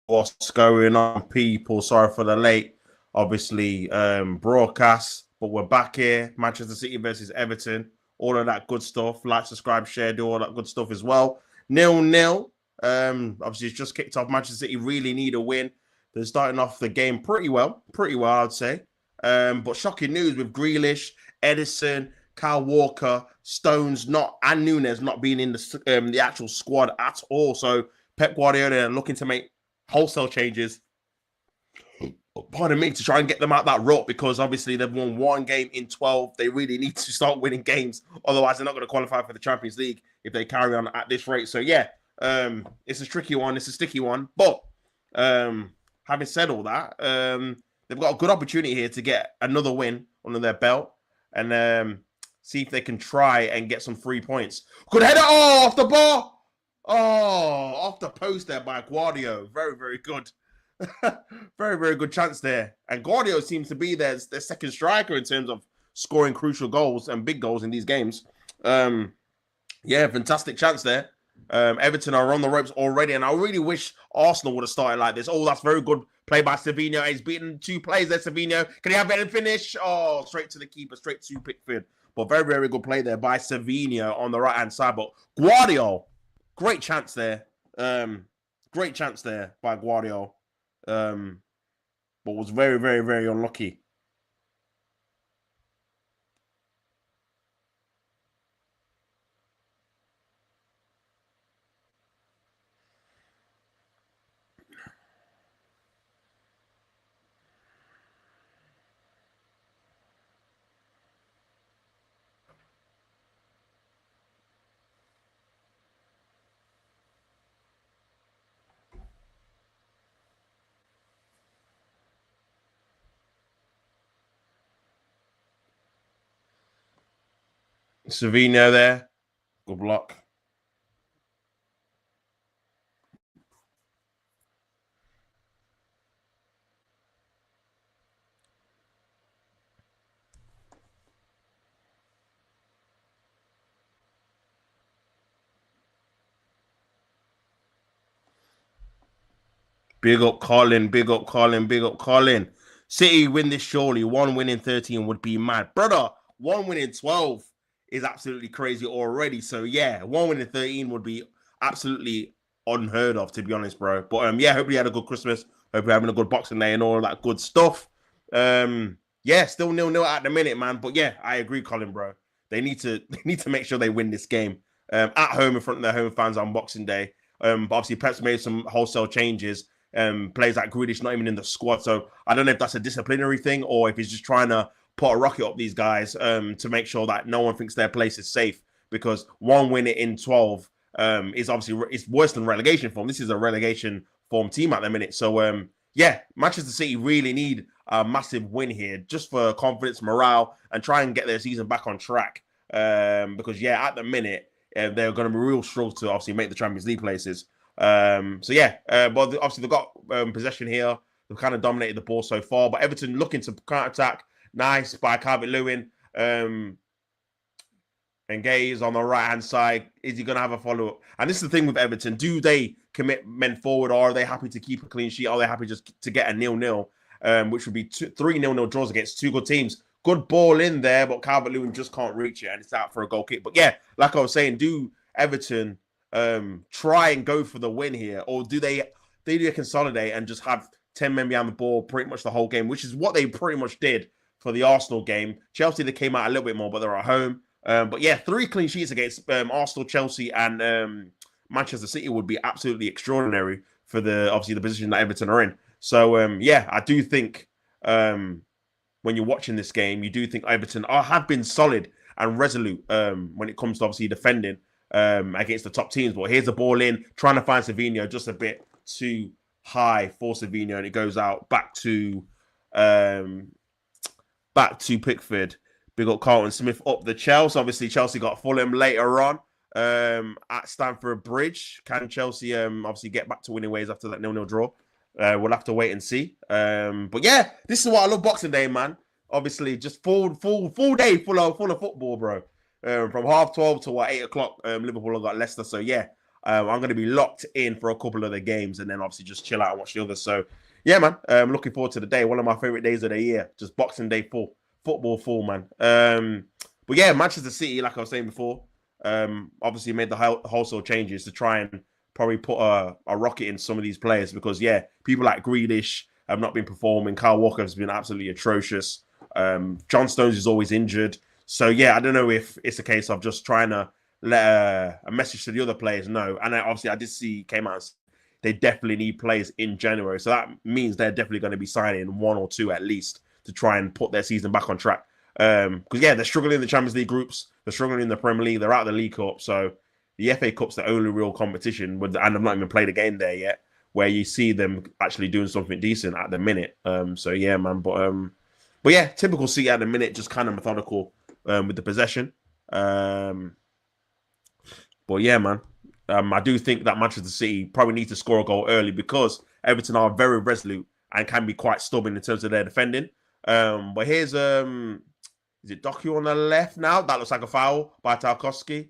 What's going on, people? Sorry for the late, obviously, broadcast, but we're back here. Manchester City versus Everton. All of that good stuff. Like, subscribe, share, do all that good stuff as well. 0-0. Obviously, it's just kicked off. Manchester City really need a win. They're starting off the game pretty well, I'd say. But shocking news with Grealish, Edison, Kyle Walker, Stones, and Nunes not being in the actual squad at all. So Pep Guardiola looking to make wholesale changes, pardon me, to try and get them out that rut, because obviously they've won one game in 12. They really need to start winning games. Otherwise, they're not going to qualify for the Champions League if they carry on at this rate. So, yeah, it's a tricky one. It's a sticky one. But having said all that, they've got a good opportunity here to get another win under their belt and see if they can try and get some 3 points. Good header. Oh, off the bar. Oh, off the post there by Guardiola. Very, very good. Very, very good chance there. And Guardiola seems to be their second striker in terms of scoring crucial goals and big goals in these games. Yeah, fantastic chance there. Everton are on the ropes already, and I really wish Arsenal would have started like this. Oh, that's very good play by Savinho. He's beaten two players there, Savinho. Can he have better finish? Oh, straight to the keeper, straight to Pickford. But very, very good play there by Savinho on the right-hand side. But Guardiola, great chance there. Great chance there by Guardiola. But was very, very, very unlucky. Savinho there. Good luck. Big up Colin, big up Colin, big up Colin. City win this surely. 1 win in 13 would be mad. Brother, 1 win in 12 is absolutely crazy already. So, yeah, 1 win in 13 would be absolutely unheard of, to be honest, bro. But, yeah, hope you had a good Christmas. Hope you're having a good Boxing Day and all that good stuff. Yeah, still 0-0 at the minute, man. But, yeah, I agree, Colin, bro. They need to make sure they win this game at home in front of their home fans on Boxing Day. But obviously, Pep's made some wholesale changes. Players like Grealish not even in the squad. So I don't know if that's a disciplinary thing or if he's just trying to put a rocket up these guys to make sure that no one thinks their place is safe. Because 1 win in 12 is obviously it's worse than relegation form. This is a relegation form team at the minute. So yeah, Manchester City really need a massive win here just for confidence, morale, and try and get their season back on track. Because yeah, at the minute they're going to be real struggle to obviously make the Champions League places. So yeah, but obviously they've got possession here. They've kind of dominated the ball so far, but Everton looking to counter-attack. Nice by Calvert-Lewin. And Gay is on the right-hand side. Is he going to have a follow-up? And this is the thing with Everton. Do they commit men forward, or are they happy to keep a clean sheet? Are they happy just to get a 0-0, which would be 3 0-0 draws against two good teams? Good ball in there, but Calvert-Lewin just can't reach it, and it's out for a goal kick. But yeah, like I was saying, do Everton try and go for the win here, or do they consolidate and just have 10 men behind the ball pretty much the whole game, which is what they pretty much did for the Arsenal game. Chelsea, they came out a little bit more, but they're at home. But yeah, 3 clean sheets against Arsenal, Chelsea, and Manchester City would be absolutely extraordinary for obviously the position that Everton are in. So yeah, I do think when you're watching this game, you do think Everton have been solid and resolute when it comes to obviously defending against the top teams. But here's the ball in, trying to find Savinho just a bit too high for Savinho, and it goes out back to Pickford. Big up Carlton Smith up the Chelsea. Obviously, Chelsea got Fulham later on at Stamford Bridge. Can Chelsea obviously get back to winning ways after that 0-0 draw? We'll have to wait and see. But yeah, this is what I love Boxing Day, man. Obviously, just full day full of football, bro. From 12:30 to 8 o'clock, Liverpool have got Leicester. So yeah, I'm going to be locked in for a couple of the games, and then obviously just chill out and watch the others. So yeah, man, I'm looking forward to the day. One of my favorite days of the year, just Boxing Day football full, man. But yeah, Manchester City, like I was saying before, obviously made the wholesale changes to try and probably put a rocket in some of these players because yeah, people like Grealish have not been performing. Kyle Walker has been absolutely atrocious. John Stones is always injured. So yeah, I don't know if it's a case of just trying to let a message to the other players know. And obviously, I did see came out and they definitely need players in January. So that means they're definitely going to be signing one or two at least to try and put their season back on track. Because yeah, they're struggling in the Champions League groups. They're struggling in the Premier League. They're out of the League Cup. So the FA Cup's the only real competition, and I've not even played a game there yet, where you see them actually doing something decent at the minute. So yeah, man. But yeah, typical City at the minute, just kind of methodical with the possession. But yeah, man. I do think that Manchester City probably need to score a goal early because Everton are very resolute and can be quite stubborn in terms of their defending. But here's is it Doku on the left now? That looks like a foul by Tarkowski.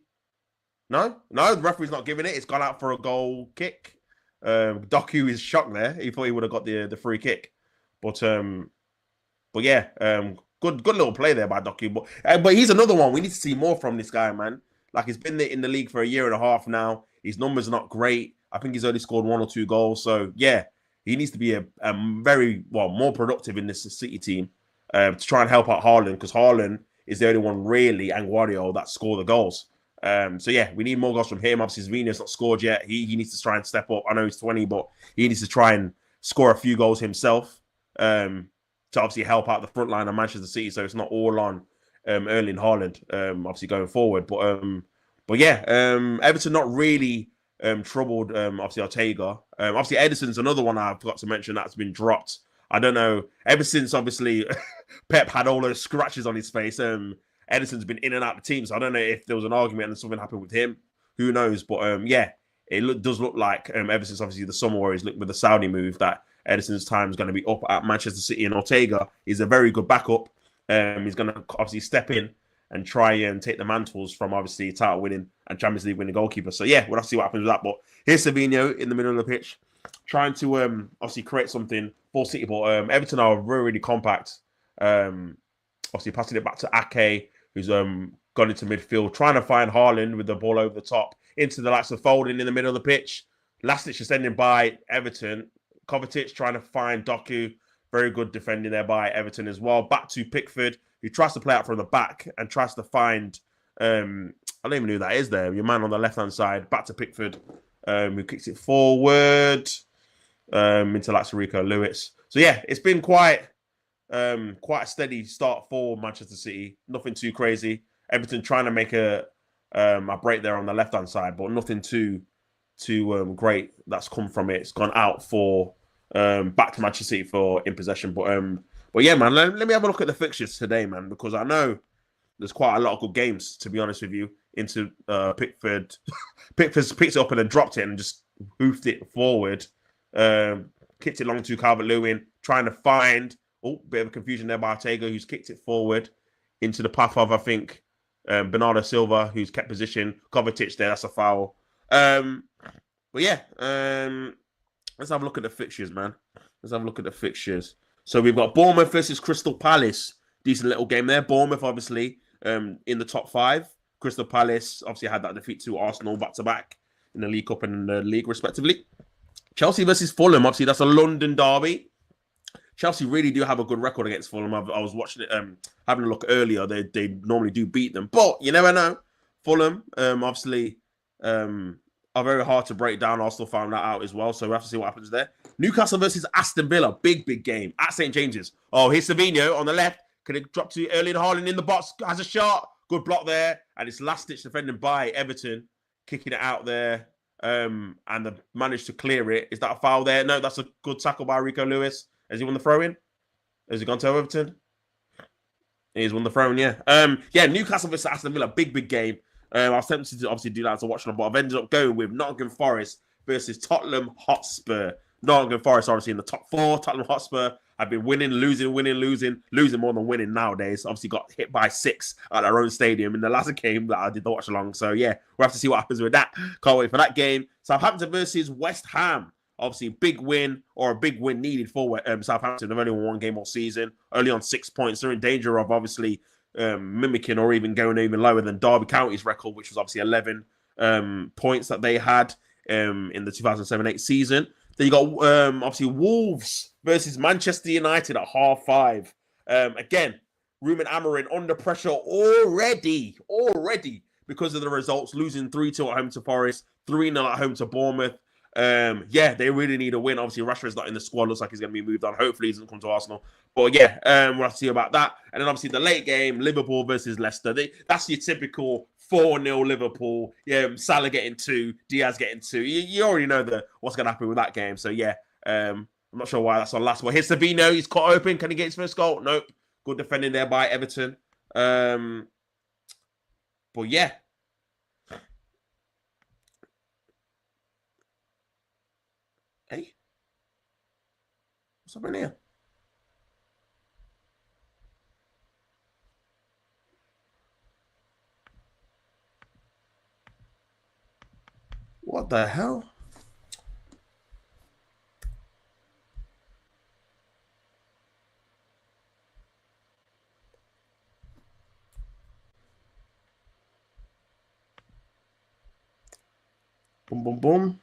No, the referee's not giving it. It's gone out for a goal kick. Doku is shocked there. He thought he would have got the free kick. But yeah, good little play there by Doku. But he's another one. We need to see more from this guy, man. Like, he's been in the league for a year and a half now. His numbers are not great. I think he's only scored 1 or 2 goals. So, yeah, he needs to be a very, more productive in this City team to try and help out Haaland, because Haaland is the only one really, and Guardiola, that score the goals. So, yeah, we need more goals from him. Obviously, Savinho's not scored yet. He needs to try and step up. I know he's 20, but he needs to try and score a few goals himself to obviously help out the front line of Manchester City, so it's not all on Erling Haaland, obviously going forward. But yeah, Everton not really troubled, obviously Ortega. Obviously Ederson's another one I forgot to mention that's been dropped. I don't know, ever since obviously Pep had all those scratches on his face, Ederson's been in and out of the team, so I don't know if there was an argument and something happened with him. Who knows? But yeah, it does look like ever since obviously the summer where he's looked with the Saudi move, that Ederson's time is going to be up at Manchester City, and Ortega is a very good backup. He's going to obviously step in and try and take the mantles from obviously title winning and Champions League winning goalkeeper. So yeah, we'll have to see what happens with that. But here's Savinho in the middle of the pitch, trying to obviously create something for City. But Everton are really, really compact. Obviously passing it back to Ake, who's gone into midfield, trying to find Haaland with the ball over the top into the likes of Foden in the middle of the pitch. Last-ditch defending by Everton. Kovacic trying to find Doku. Very good defending there by Everton as well. Back to Pickford, who tries to play out from the back and tries to find, I don't even know who that is there, your man on the left-hand side. Back to Pickford, who kicks it forward into Rico Lewis. So yeah, it's been quite a steady start for Manchester City. Nothing too crazy. Everton trying to make a break there on the left-hand side, but nothing too great that's come from it. It's gone out for back to Manchester City for in possession. But yeah, man, let me have a look at the fixtures today, man, because I know there's quite a lot of good games, to be honest with you. Into Pickford picked it up and then dropped it and just hoofed it forward. Kicked it long to Calvert-Lewin, trying to find bit of a confusion there by Ortega, who's kicked it forward into the path of, I think, Bernardo Silva, who's kept position. Kovacic there, that's a foul. But yeah, let's have a look at the fixtures, man. Let's have a look at the fixtures. So we've got Bournemouth versus Crystal Palace. Decent little game there. Bournemouth, obviously, in the top 5. Crystal Palace, obviously, had that defeat to Arsenal back-to-back in the League Cup and the League, respectively. Chelsea versus Fulham, obviously, that's a London derby. Chelsea really do have a good record against Fulham. I was watching it, having a look earlier. They normally do beat them. But you never know. Fulham, obviously, are very hard to break down. Arsenal found that out as well. So we have to see what happens there. Newcastle versus Aston Villa. Big game at St. James's. Oh, here's Savinho on the left. Could it drop to Erling Haaland in the box? Has a shot. Good block there. And it's last-ditch defending by Everton. Kicking it out there. and they managed to clear it. Is that a foul there? No, that's a good tackle by Rico Lewis. Has he won the throw-in? Has he gone to Everton? He's won the throne, yeah. Yeah, Newcastle versus Aston Villa, big game. I was tempted to obviously do that to watch them, but I've ended up going with Nottingham Forest versus Tottenham Hotspur. Nottingham Forest, obviously, in the top 4. Tottenham Hotspur have been winning more than winning nowadays. Obviously, got hit by 6 at their own stadium in the last game that I did the watch along. So, yeah, we'll have to see what happens with that. Can't wait for that game. Southampton versus West Ham. Obviously, big win or a big win needed for Southampton. They've only won 1 game all season, only on 6 points. They're in danger of obviously mimicking or even going even lower than Derby County's record, which was obviously 11 points that they had in the 2007-8 season. Then you got obviously Wolves versus Manchester United at 5:30. Again, Ruben Amorim under pressure already because of the results, losing 3-2 at home to Forest, 3-0 at home to Bournemouth. Yeah, they really need a win. Obviously, Rashford's not in the squad. Looks like he's going to be moved on. Hopefully, he doesn't come to Arsenal. But yeah, we'll have to see about that. And then obviously the late game, Liverpool versus Leicester. That's your typical 4-0 Liverpool. Yeah, Salah getting 2, Diaz getting 2. You already know what's going to happen with that game. So yeah, I'm not sure why that's on last. But here's Savino. He's cut open. Can he get his first goal? Nope. Good defending there by Everton. But yeah. Hey, what's happening here? What the hell? Boom, boom, boom.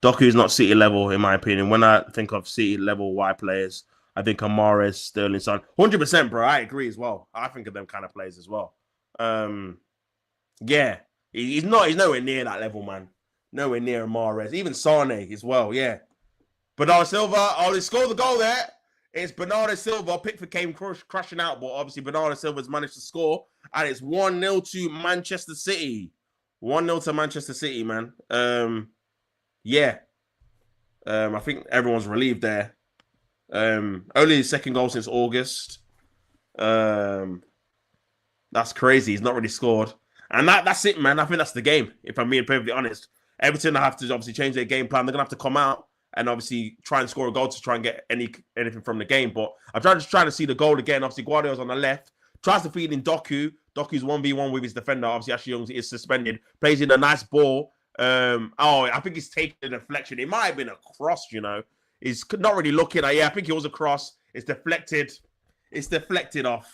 Doku's not City level, in my opinion. When I think of City level wide players, I think of Mahrez, Sterling, Son. 100%, bro. I agree as well. I think of them kind of players as well. Yeah, he's nowhere near that level, man. Nowhere near Mahrez. Even Sane as well, yeah. Bernardo Silva, he scored the goal there. It's Bernardo Silva. Pickford came crashing out, but obviously Bernardo Silva's managed to score. And it's 1-0 to Manchester City. 1-0 to Manchester City, man. Yeah. I think everyone's relieved there. Only his second goal since August. That's crazy. He's not really scored. And that's it, man. I think that's the game, if I'm being perfectly honest. Everton have to obviously change their game plan. They're going to have to come out and obviously try and score a goal to try and get anything from the game. But I'm just trying to see the goal again. Obviously, Guardiola's on the left. Tries to feed in Doku. Doku's 1v1 with his defender. Obviously, Ashley Young is suspended. Plays in a nice ball. I think he's taking a deflection. It might have been a cross, you know. He's not really looking at. Yeah, I think it was a cross. It's deflected. It's deflected off.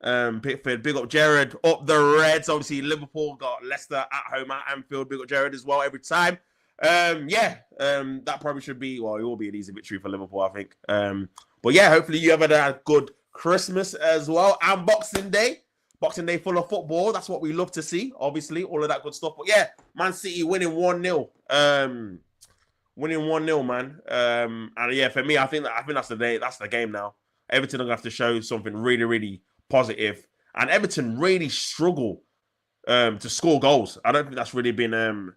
Pickford, big up Jared. Up the Reds. Obviously, Liverpool got Leicester at home at Anfield. Big up Jared as well every time. That probably should be, well, it will be an easy victory for Liverpool, I think. But yeah, hopefully you have had a good Christmas as well. And Boxing Day. Boxing Day full of football. That's what we love to see, obviously, all of that good stuff. But yeah, Man City winning 1-0. Winning 1-0, man. And yeah, for me, I think that's the day. That's the game now. Everton are going to have to show something really, really positive. And Everton really struggle to score goals. I don't think that's really been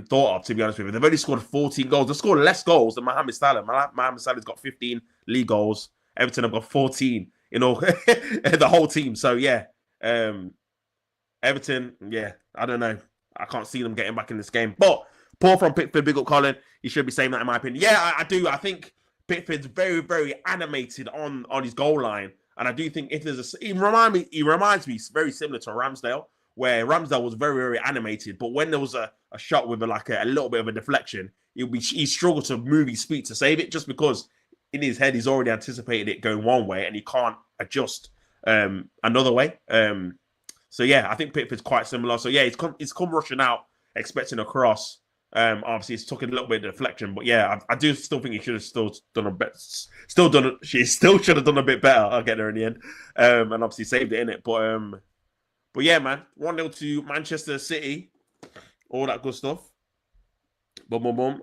thought of, to be honest with you. They've only scored 14 goals. They've scored less goals than Mohamed Salah. Mohamed Salah's got 15 league goals. Everton have got 14 in all, the whole team. So, yeah. Everton, yeah, I don't know. I can't see them getting back in this game. But Paul from Pickford, big up Colin. He should be saying that in my opinion. Yeah, I do. I think Pickford's very, very animated on his goal line. And I do think if there's he reminds me very similar to Ramsdale, where Ramsdale was very, very animated. But when there was a shot with a little bit of a deflection, he struggled to move his feet to save it, just because in his head he's already anticipated it going one way and he can't adjust another way. So yeah, I think Pickford's quite similar. So yeah, he's come rushing out expecting a cross. Obviously, it's took a little bit of deflection, but yeah, I do still think he should have still done a bit. She still should have done a bit better. I'll get there in the end, and obviously saved it in it. But yeah, man, 1-0 to Manchester City, all that good stuff. Boom.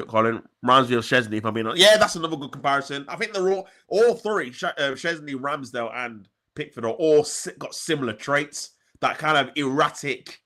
Colin reminds me of Chesney. If I'm being honest. Yeah, that's another good comparison. I think they're all three: Chesney, Ramsdale, and Pickford are all got similar traits. That kind of erratic.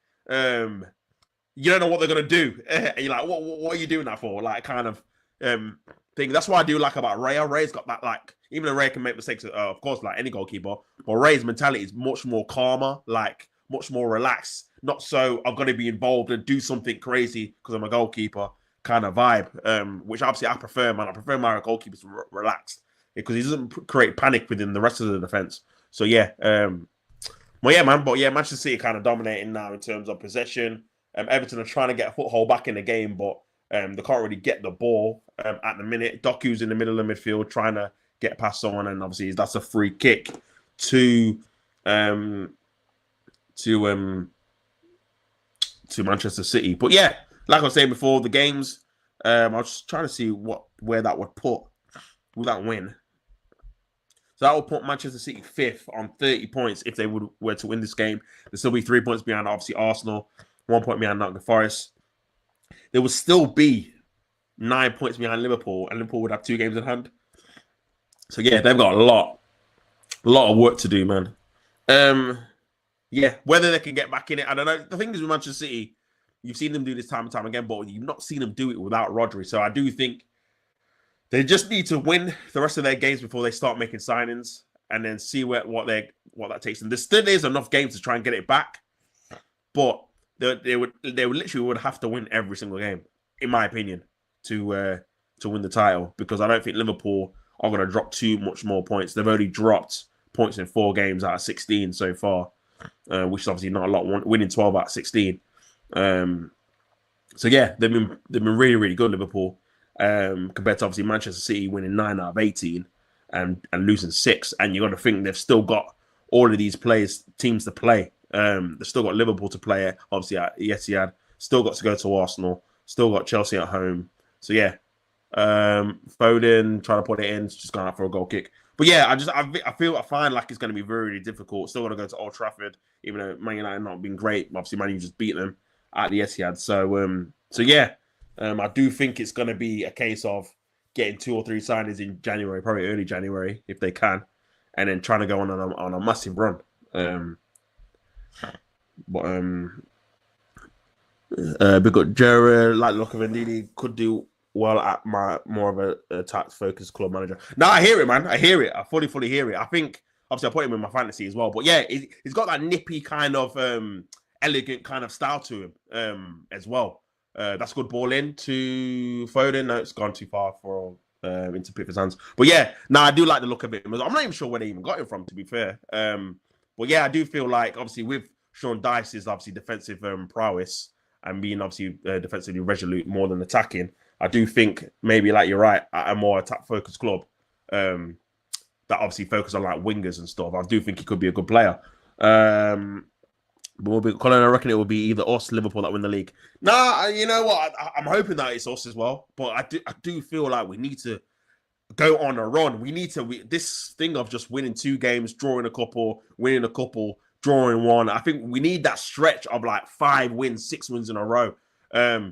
You don't know what they're gonna do, and you're like, what are you doing that for? Like kind of thing. That's what I do like about Raya. Ray's got that like, even though Ray can make mistakes, of course, like any goalkeeper, but Ray's mentality is much more calmer, like much more relaxed. Not so I'm gonna be involved and do something crazy because I'm a goalkeeper kind of vibe. Which obviously I prefer, man. I prefer my goalkeepers relaxed because he doesn't create panic within the rest of the defense. So yeah, well yeah, man. But yeah, Manchester City kind of dominating now in terms of possession. Everton are trying to get a foothold back in the game, but they can't really get the ball at the minute. Doku's in the middle of midfield trying to get past someone, and obviously that's a free kick to Manchester City. But yeah, like I was saying before, the games, I was just trying to see where that would put with that win. So that will put Manchester City 5th on 30 points if they were to win this game. There'll still be 3 points behind, obviously, Arsenal, 1 point behind Nottingham Forest. There would still be 9 points behind Liverpool, and Liverpool would have 2 games in hand. So yeah, they've got a lot of work to do, man. Yeah, whether they can get back in it, I don't know. The thing is with Manchester City, you've seen them do this time and time again, but you've not seen them do it without Rodri. So I do think they just need to win the rest of their games before they start making signings, and then see what that takes them. There still is enough games to try and get it back, but they would literally have to win every single game, in my opinion, to win the title, because I don't think Liverpool are going to drop too much more points. They've only dropped points in 4 games out of 16 so far, which is obviously not a lot. Winning 12 out of 16. So yeah, they've been really, really good, Liverpool, compared to obviously Manchester City winning 9 out of 18 and losing 6. And you've got to think they've still got all of these teams to play. They've still got Liverpool to play it, obviously at Etihad. Still got to go to Arsenal. Still got Chelsea at home. So yeah, Foden trying to put it in, just going out for a goal kick. But yeah, I find like it's going to be very, really difficult. Still going to go to Old Trafford, even though Man United not been great. Obviously, Man U just beat them at the Etihad. So yeah, I do think it's going to be a case of getting 2 or 3 signings in January, probably early January if they can, and then trying to go on a massive run. Big up Jared, like the look of Ndidi, could do well at more of a attack-focused club manager. No, I hear it, man. I hear it. I fully hear it. I think, obviously, I put him in my fantasy as well. But yeah, he's got that nippy kind of elegant kind of style to him as well. That's good ball in to Foden. No, it's gone too far for into Pickford's hands. But yeah, I do like the look of it. I'm not even sure where they even got him from, to be fair. But yeah, I do feel like, obviously, with Sean Dyche's obviously defensive prowess and being obviously defensively resolute more than attacking, I do think maybe, like you're right, at a more attack-focused club that obviously focus on like wingers and stuff, I do think he could be a good player. But Colin, I reckon it will be either us, Liverpool, that win the league. Nah, you know what? I'm hoping that it's us as well. But I do feel like we need to go on a run. This thing of just winning 2 games, drawing a couple, winning a couple, drawing 1. I think we need that stretch of like 5 wins, 6 wins in a row.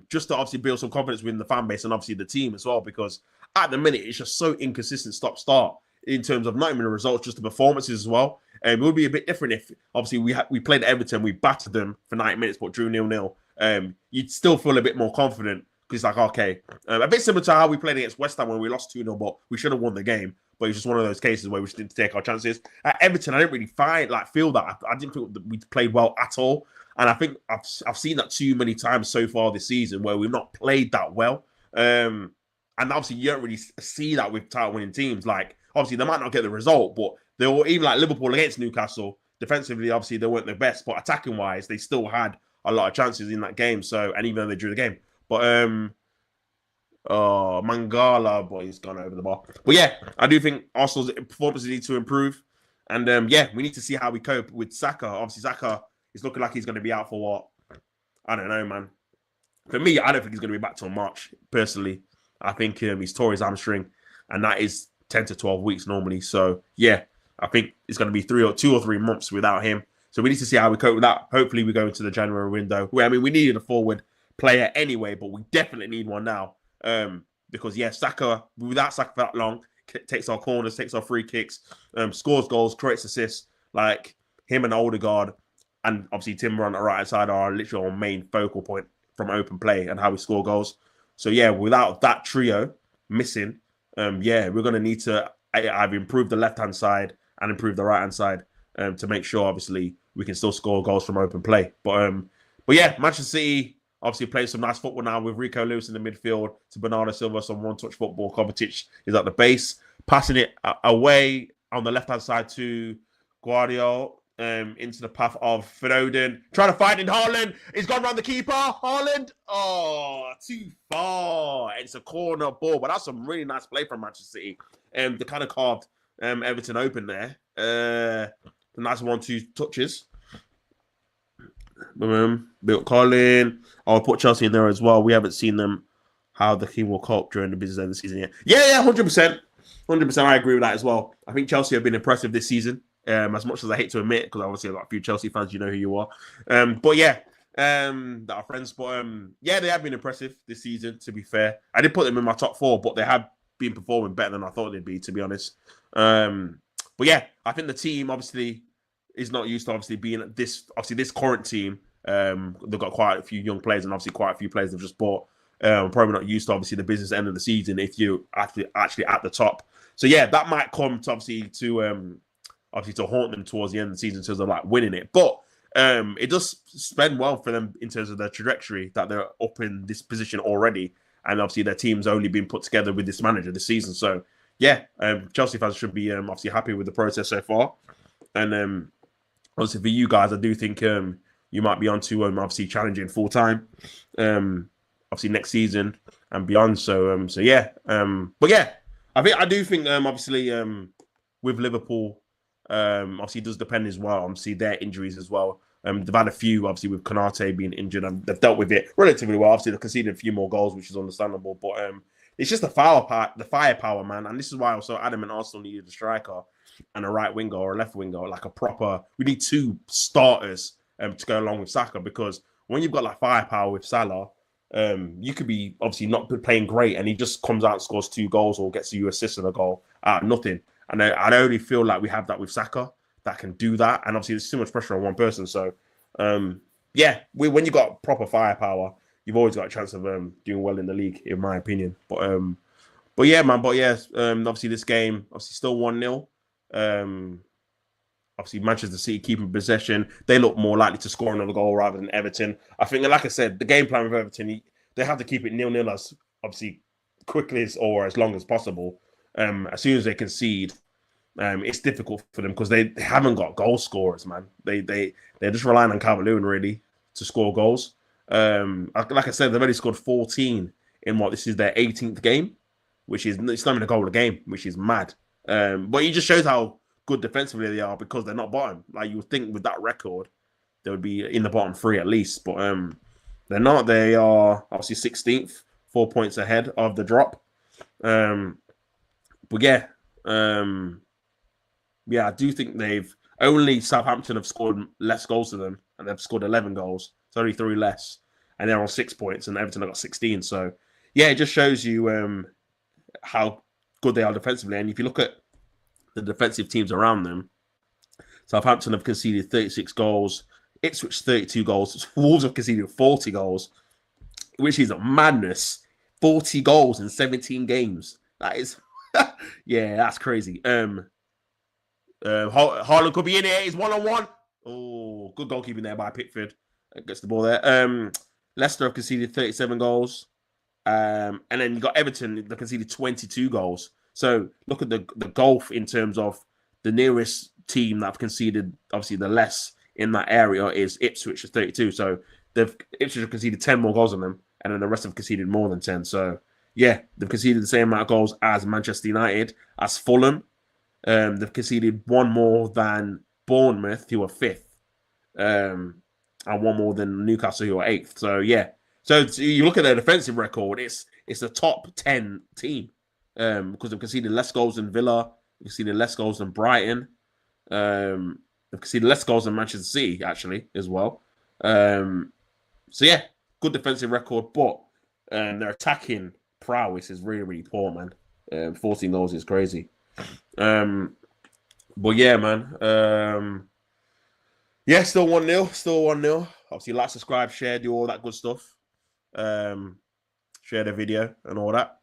Just to obviously build some confidence within the fan base and obviously the team as well, because at the minute it's just so inconsistent stop-start in terms of not even the results, just the performances as well. And it would be a bit different if obviously we played Everton, we battered them for 90 minutes but drew 0-0. You'd still feel a bit more confident because it's like, okay, a bit similar to how we played against West Ham when we lost 2-0, but we should have won the game. But it's just one of those cases where we just didn't take our chances. At Everton, I didn't really feel that. I didn't feel that we played well at all. And I think I've seen that too many times so far this season where we've not played that well. And obviously you don't really see that with title-winning teams. Like, obviously they might not get the result, but they were, even like Liverpool against Newcastle, defensively, obviously they weren't the best, but attacking-wise, they still had a lot of chances in that game. So, and even though they drew the game. But Mangala, boy, he's gone over the bar. But yeah, I do think Arsenal's performances need to improve. And yeah, we need to see how we cope with Saka. Obviously, Saka is looking like he's going to be out for what? I don't know, man. For me, I don't think he's going to be back till March, personally. I think he's tore his hamstring, and that is 10 to 12 weeks normally. So, yeah, I think it's going to be 2 or 3 months without him. So we need to see how we cope with that. Hopefully, we go into the January window. I mean, we needed a forward player anyway, but we definitely need one now. Because, yeah, Saka, without Saka for that long, takes our corners, takes our free kicks, scores goals, creates assists. Like him and Odegaard and obviously Timber on the right side are literally our main focal point from open play and how we score goals. So yeah, without that trio missing, yeah, we're gonna need to either improve the left hand side and improve the right hand side to make sure obviously we can still score goals from open play. But yeah, Manchester City obviously playing some nice football now with Rico Lewis in the midfield to Bernardo Silva, some one-touch football. Kovacic is at the base, passing it away on the left-hand side to Guardiola into the path of Foden. Trying to find in Haaland. He's gone around the keeper. Haaland. Oh, too far. It's a corner ball, but that's some really nice play from Manchester City. They kind of carved Everton open there. The nice 1-2 touches. Built Colin. I'll put Chelsea in there as well. We haven't seen them how the team will cope during the business end of the season yet. Yeah, 100%. 100%. I agree with that as well. I think Chelsea have been impressive this season. As much as I hate to admit, because obviously I've got a few Chelsea fans, you know who you are. But yeah, that are friends. But yeah, they have been impressive this season, to be fair. I did put them in my top 4, but they have been performing better than I thought they'd be, to be honest. But yeah, I think the team obviously is not used to obviously being this current team. They've got quite a few young players and obviously quite a few players they've just bought. Probably not used to obviously the business end of the season if you actually at the top. So yeah, that might come to obviously to haunt them towards the end of the season in terms of like winning it. But it does spend well for them in terms of their trajectory that they're up in this position already, and obviously their team's only been put together with this manager this season. So yeah, Chelsea fans should be obviously happy with the process so far. And obviously for you guys, I do think you might be on to obviously challenging full time, obviously next season and beyond. So yeah, but yeah, I do think obviously with Liverpool, obviously it does depend as well. Obviously their injuries as well. They've had a few obviously with Konate being injured and they've dealt with it relatively well. Obviously they've conceded a few more goals, which is understandable, but it's just the firepower, man. And this is why I was so adamant Arsenal needed a striker and a right winger or a left winger, like a proper. We need 2 starters to go along with Saka, because when you've got like firepower with Salah, you could be obviously not playing great and he just comes out and scores 2 goals or gets you assist and a goal out of nothing. And I only feel like we have that with Saka that can do that. And obviously there's too much pressure on one person. So yeah, when you've got proper firepower, you've always got a chance of doing well in the league, in my opinion. But yeah, man. But yeah, obviously this game, obviously still 1-0. Obviously Manchester City keeping possession. They look more likely to score another goal rather than Everton. I think, like I said, the game plan with Everton, they have to keep it 0-0 as obviously quickly or as long as possible. As soon as they concede, it's difficult for them because they haven't got goal scorers, man. They're just relying on Calvert-Lewin really to score goals. Like I said, they've already scored 14 in this is their 18th game, which is it's not even a goal a game, which is mad. But it just shows how good defensively they are because they're not bottom. Like you would think with that record, they would be in the bottom 3 at least, but they're not. They are obviously 16th, 4 points ahead of the drop. But yeah, I do think only Southampton have scored less goals than them, and they've scored 11 goals. It's only 3 less, and they're on 6 points, and Everton have got 16. So yeah, it just shows you how good they are defensively. And if you look at the defensive teams around them, Southampton have conceded 36 goals, Ipswich 32 goals, Wolves have conceded 40 goals, which is a madness. 40 goals in 17 games. That is, yeah, that's crazy. Haaland could be in it. He's 1-on-1. Oh, good goalkeeping there by Pickford. Gets the ball there. Leicester have conceded 37 goals. And then you got Everton, they conceded 22 goals. So look at the gulf in terms of the nearest team that have conceded, obviously the less in that area is Ipswich, 32. So Ipswich have conceded 10 more goals than them, and then the rest have conceded more than 10. So yeah, they've conceded the same amount of goals as Manchester United, as Fulham. They've conceded 1 more than Bournemouth, who are 5th, and 1 more than Newcastle, who are 8th. So yeah, so you look at their defensive record, it's a top 10 team because they've conceded less goals than Villa, they've conceded less goals than Brighton, they've conceded less goals than Manchester City actually as well. So yeah, good defensive record, but their attacking prowess is really, really poor, man. 14 goals is crazy. So But yeah, man. Yeah, still 1-0. Still 1-0. Obviously, like, subscribe, share, do all that good stuff. Um, Share the video and all that.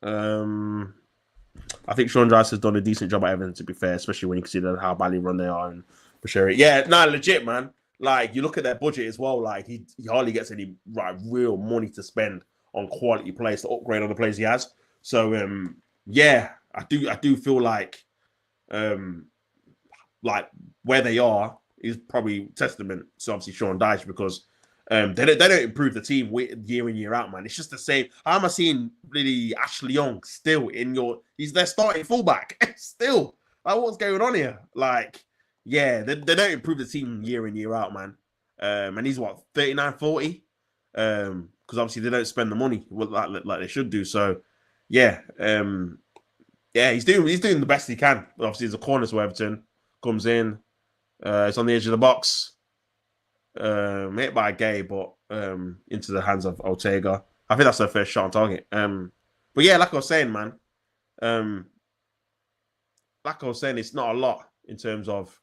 I think Sean Dyche has done a decent job at Everton, to be fair, especially when you consider how badly run they are and for sure. Yeah, nah, legit, man. Like, you look at their budget as well, like he hardly gets any like real money to spend on quality players to upgrade on the players he has. So yeah, I do feel like where they are is probably testament to obviously Sean Dyche because they don't improve the team year in year out, man. It's just the same. How am I seeing really Ashley Young still in your? He's their starting fullback still. Like, what's going on here? Like, yeah, they don't improve the team year in year out, man. And he's what 39, 40? Because obviously they don't spend the money like they should do. So yeah, yeah, he's doing the best he can. Obviously, there's a corner to Everton comes in. It's on the edge of the box. Hit by Gay, but into the hands of Ortega. I think that's their first shot on target. But yeah, like I was saying, man. Um, like I was saying, it's not a lot in terms of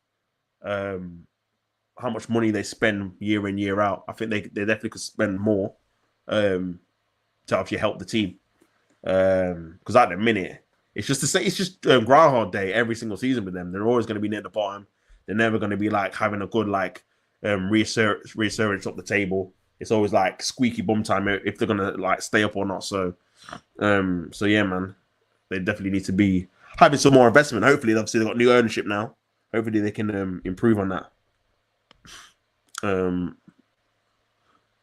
how much money they spend year in year out. I think they definitely could spend more to actually help the team. Because at the minute, it's just to say it's just Groundhog Day every single season with them. They're always going to be near the bottom. They're never going to be like having a good like resurgence up the table. It's always like squeaky bum time if they're gonna like stay up or not. So yeah, man, they definitely need to be having some more investment. Hopefully, obviously they've got new ownership now. Hopefully they can improve on that.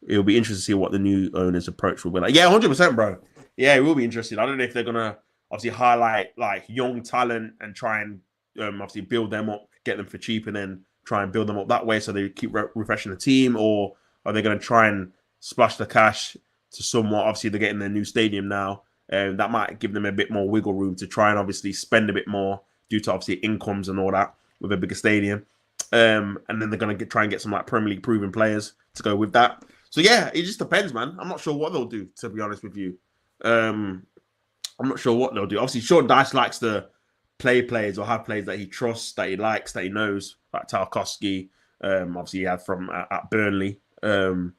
It'll be interesting to see what the new owner's approach will be like. Yeah, 100%, bro. Yeah, it will be interesting. I don't know if they're gonna obviously highlight like young talent and try and obviously build them up, get them for cheap, and then try and build them up that way so they keep refreshing the team, or are they going to try and splash the cash to somewhat? Obviously, they're getting their new stadium now, and that might give them a bit more wiggle room to try and obviously spend a bit more due to obviously incomes and all that with a bigger stadium. And then they're going to try and get some like Premier League proven players to go with that. So yeah, it just depends, man. I'm not sure what they'll do, to be honest with you. I'm not sure what they'll do. Obviously, Sean Dyche likes to play players or have players that he trusts, that he likes, that he knows, like Tarkowski. Obviously, he had from at Burnley. So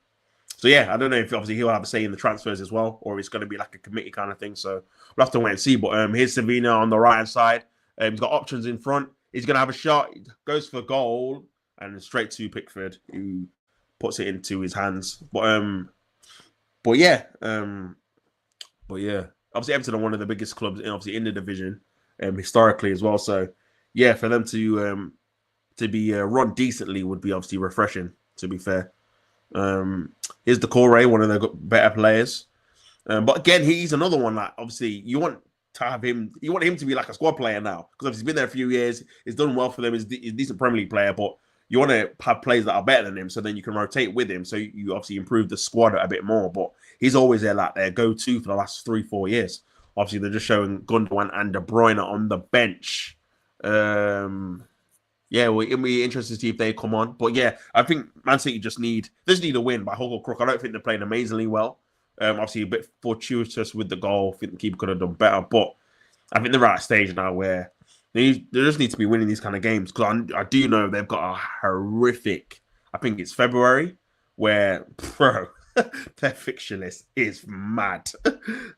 yeah, I don't know if obviously he'll have a say in the transfers as well, or it's going to be like a committee kind of thing. So we'll have to wait and see. But here's Savina on the right hand side. He's got options in front. He's going to have a shot. He goes for goal and straight to Pickford, who puts it into his hands. But yeah. Obviously, Everton are one of the biggest clubs, obviously in the division, historically as well. So yeah, for them to be run decently would be obviously refreshing. To be fair, here's Decore, one of the better players. But again, he's another one that obviously you want to have him. You want him to be like a squad player now because obviously he's been there a few years. He's done well for them. He's a decent Premier League player, but you want to have players that are better than him, so then you can rotate with him. So you obviously improve the squad a bit more. But he's always there like their go-to for the last 3-4 years. Obviously, they're just showing Gundogan and De Bruyne on the bench. Yeah, it'll be interesting to see if they come on. But yeah, I think Man City just need a win by hook or crook. I don't think they're playing amazingly well. Obviously, a bit fortuitous with the goal. I think the keeper could have done better. But I think they're at a stage now where they just need to be winning these kind of games. Because I do know they've got a horrific, I think it's February, where, bro, their fixture list is mad.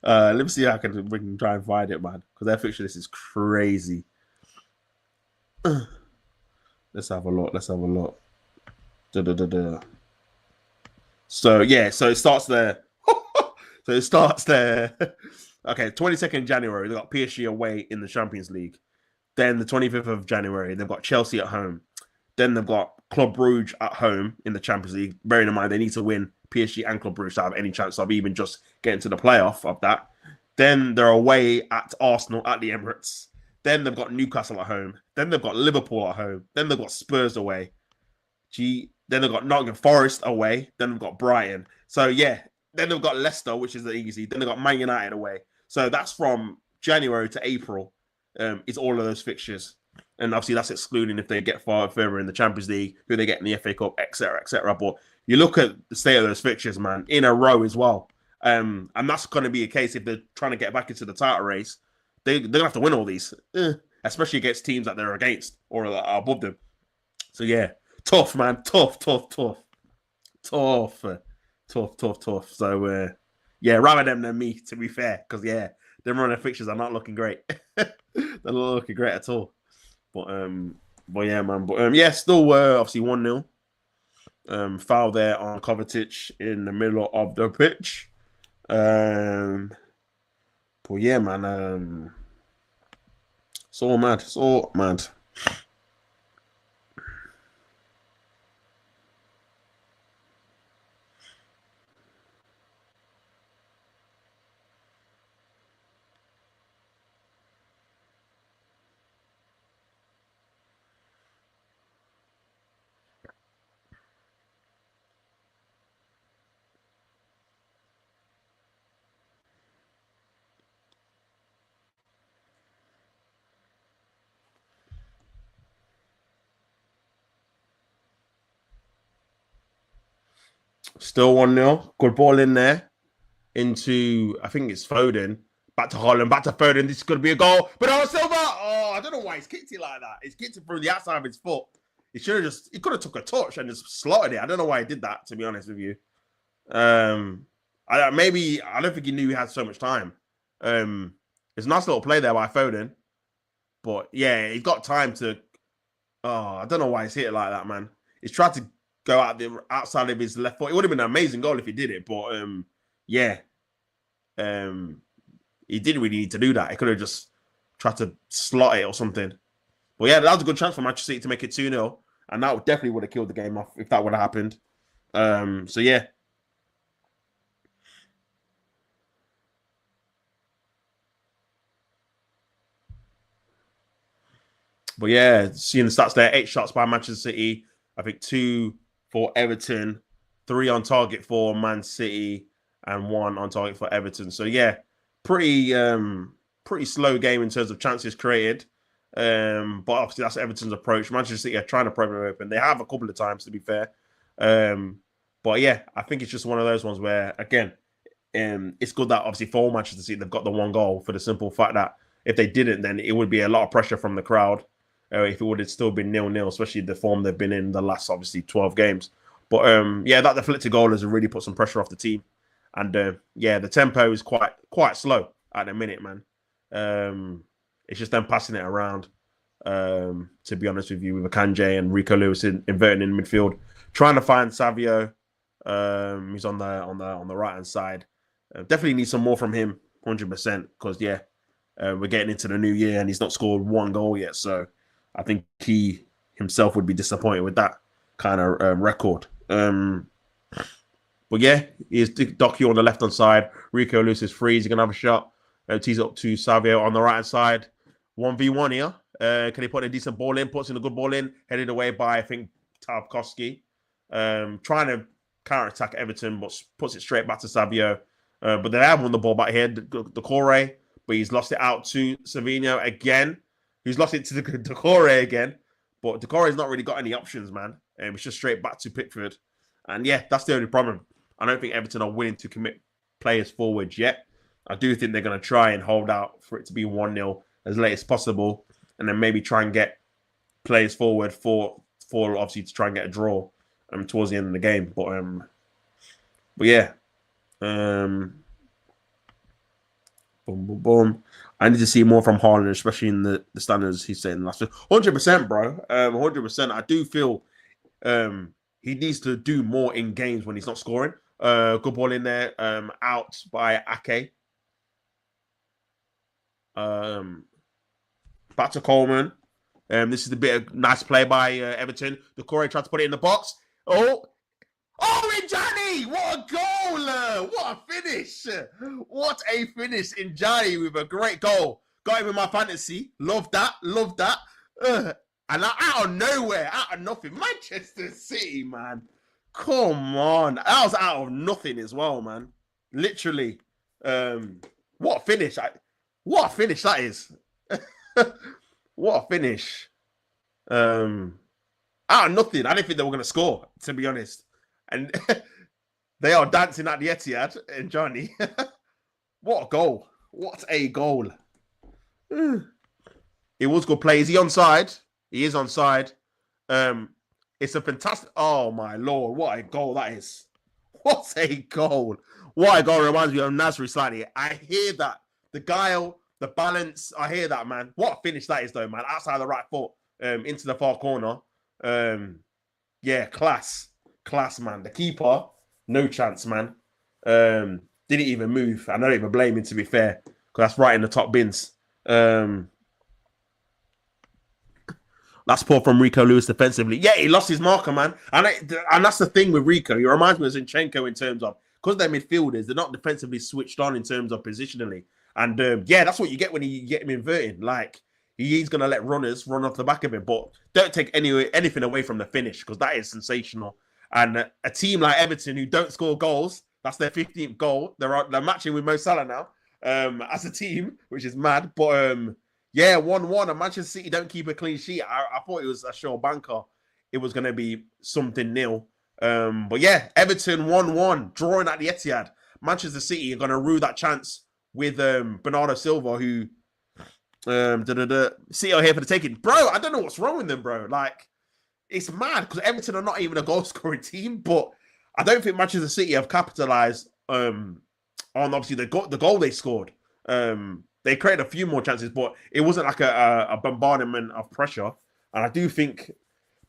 Let me see how we can try and find it, man. Because their fixture list is crazy. Let's have a look. So yeah, so it starts there. Okay, 22nd January, they've got PSG away in the Champions League. Then the 25th of January, they've got Chelsea at home. Then they've got Club Brugge at home in the Champions League. Bearing in mind, they need to win PSG and Club Brugge to have any chance of even just getting to the playoff of that. Then they're away at Arsenal at the Emirates. Then they've got Newcastle at home. Then they've got Liverpool at home. Then they've got Spurs away. Then they've got Nottingham Forest away. Then they've got Brighton. So yeah, then they've got Leicester, which is easy. Then they've got Man United away. So that's from January to April. It's all of those fixtures. And obviously that's excluding if they get far further in the Champions League, who they get in the FA Cup, etc., etc. But you look at the state of those fixtures, man, in a row as well. And that's going to be a case if they're trying to get back into the title race. They're going to have to win all these. especially against teams that they're against or that are above them. So yeah, tough, man. Tough. So yeah, rather them than me, to be fair, because yeah, them running fixtures are not looking great. They're not looking great at all. But yeah, man. But yeah, still obviously 1-0. Foul there on Kovacic in the middle of the pitch. But yeah, man. It's all mad. It's all mad. Still 1-0. Good ball in there into, I think it's Foden. Back to Holland, back to Foden. This is going to be a goal. But Silva, I don't know why he's kicked it like that. He's kicked it through the outside of his foot. He could have took a touch and just slotted it. I don't know why he did that, to be honest with you. I don't think he knew he had so much time. It's a nice little play there by Foden. But yeah, he's got time to. I don't know why he's hit it like that, man. He's tried to go outside of his left foot. It would have been an amazing goal if he did it, but yeah, he didn't really need to do that. He could have just tried to slot it or something. But yeah, that was a good chance for Manchester City to make it 2-0, and that definitely would have killed the game off if that would have happened. So yeah. But yeah, seeing the stats there, 8 shots by Manchester City. I think 2 for Everton, 3 on target for Man City, and 1 on target for Everton. So yeah, pretty slow game in terms of chances created. But obviously that's Everton's approach. Manchester City are trying to probe them open. They have a couple of times, to be fair. But yeah, I think it's just one of those ones where, again, it's good that obviously for Manchester City they've got the 1 goal for the simple fact that if they didn't, then it would be a lot of pressure from the crowd. If it would have still been 0-0, especially the form they've been in the last, obviously, 12 games. But yeah, that deflected goal has really put some pressure off the team. And yeah, the tempo is quite slow at the minute, man. It's just them passing it around, to be honest with you, with Akanji and Rico Lewis inverting in midfield. Trying to find Savio, who's on the right-hand side. Definitely need some more from him, 100%, because, yeah, we're getting into the new year and he's not scored 1 goal yet, so I think he himself would be disappointed with that kind of record. But yeah, here's Doku on the left-hand side. Rico Lewis is free. He's going to have a shot. Tees up to Savio on the right-hand side. 1v1 here. Can he put a decent ball in? Puts in a good ball in. Headed away by, I think, Tarkovsky. Trying to counter-attack Everton, but puts it straight back to Savio. But they have won the ball back here. Decore, but he's lost it out to Savinho again. He's lost it to Decore again. But Decore's not really got any options, man. It's just straight back to Pickford. And yeah, that's the only problem. I don't think Everton are willing to commit players forward yet. I do think they're going to try and hold out for it to be 1-0 as late as possible. And then maybe try and get players forward for obviously to try and get a draw towards the end of the game. But yeah. Boom, boom, boom. I need to see more from Haaland, especially in the standards he's setting last week. 100%, bro. 100%. I do feel he needs to do more in games when he's not scoring. Good ball in there. Out by Ake. Back to Coleman. This is a bit of nice play by Everton. Decore tried to put it in the box. Oh, Injani! What a goal! What a finish! What a finish, Injani, with a great goal. Got him in my fantasy. Love that. And out of nowhere, out of nothing, Manchester City, man. Come on. That was out of nothing as well, man. Literally. What a finish. What a finish that is. What a finish. Out of nothing. I didn't think they were going to score, to be honest. And they are dancing at the Etihad, and Johnny. What a goal. What a goal. It was good play. Is he onside? He is onside. It's a fantastic. Oh my lord! What a goal that is! What a goal! What a goal! Reminds me of Nasri slightly. I hear that the guile, the balance. I hear that, man. What a finish that is, though, man. Outside the right foot, into the far corner. Yeah, class, man. The keeper, no chance, man. Didn't even move. I don't even blame him, to be fair, because that's right in the top bins. That's poor from Rico Lewis defensively. Yeah, he lost his marker, man. And that's the thing with Rico. He reminds me of Zinchenko in terms of, because they're midfielders, they're not defensively switched on in terms of positionally. And yeah, that's what you get when you get him inverted. Like, he's going to let runners run off the back of him. But don't take anything away from the finish, because that is sensational. And a team like Everton who don't score goals, that's their 15th goal. They're matching with Mo Salah now as a team, which is mad. But yeah, 1-1. And Manchester City don't keep a clean sheet. I thought it was a sure banker. It was going to be something nil. But yeah, Everton 1-1, drawing at the Etihad. Manchester City are going to rue that chance with Bernardo Silva, who City are here for the taking. Bro, I don't know what's wrong with them, bro. Like, it's mad because Everton are not even a goal-scoring team, but I don't think Manchester City have capitalised on obviously the goal they scored. They created a few more chances, but it wasn't like a bombardment of pressure. And I do think,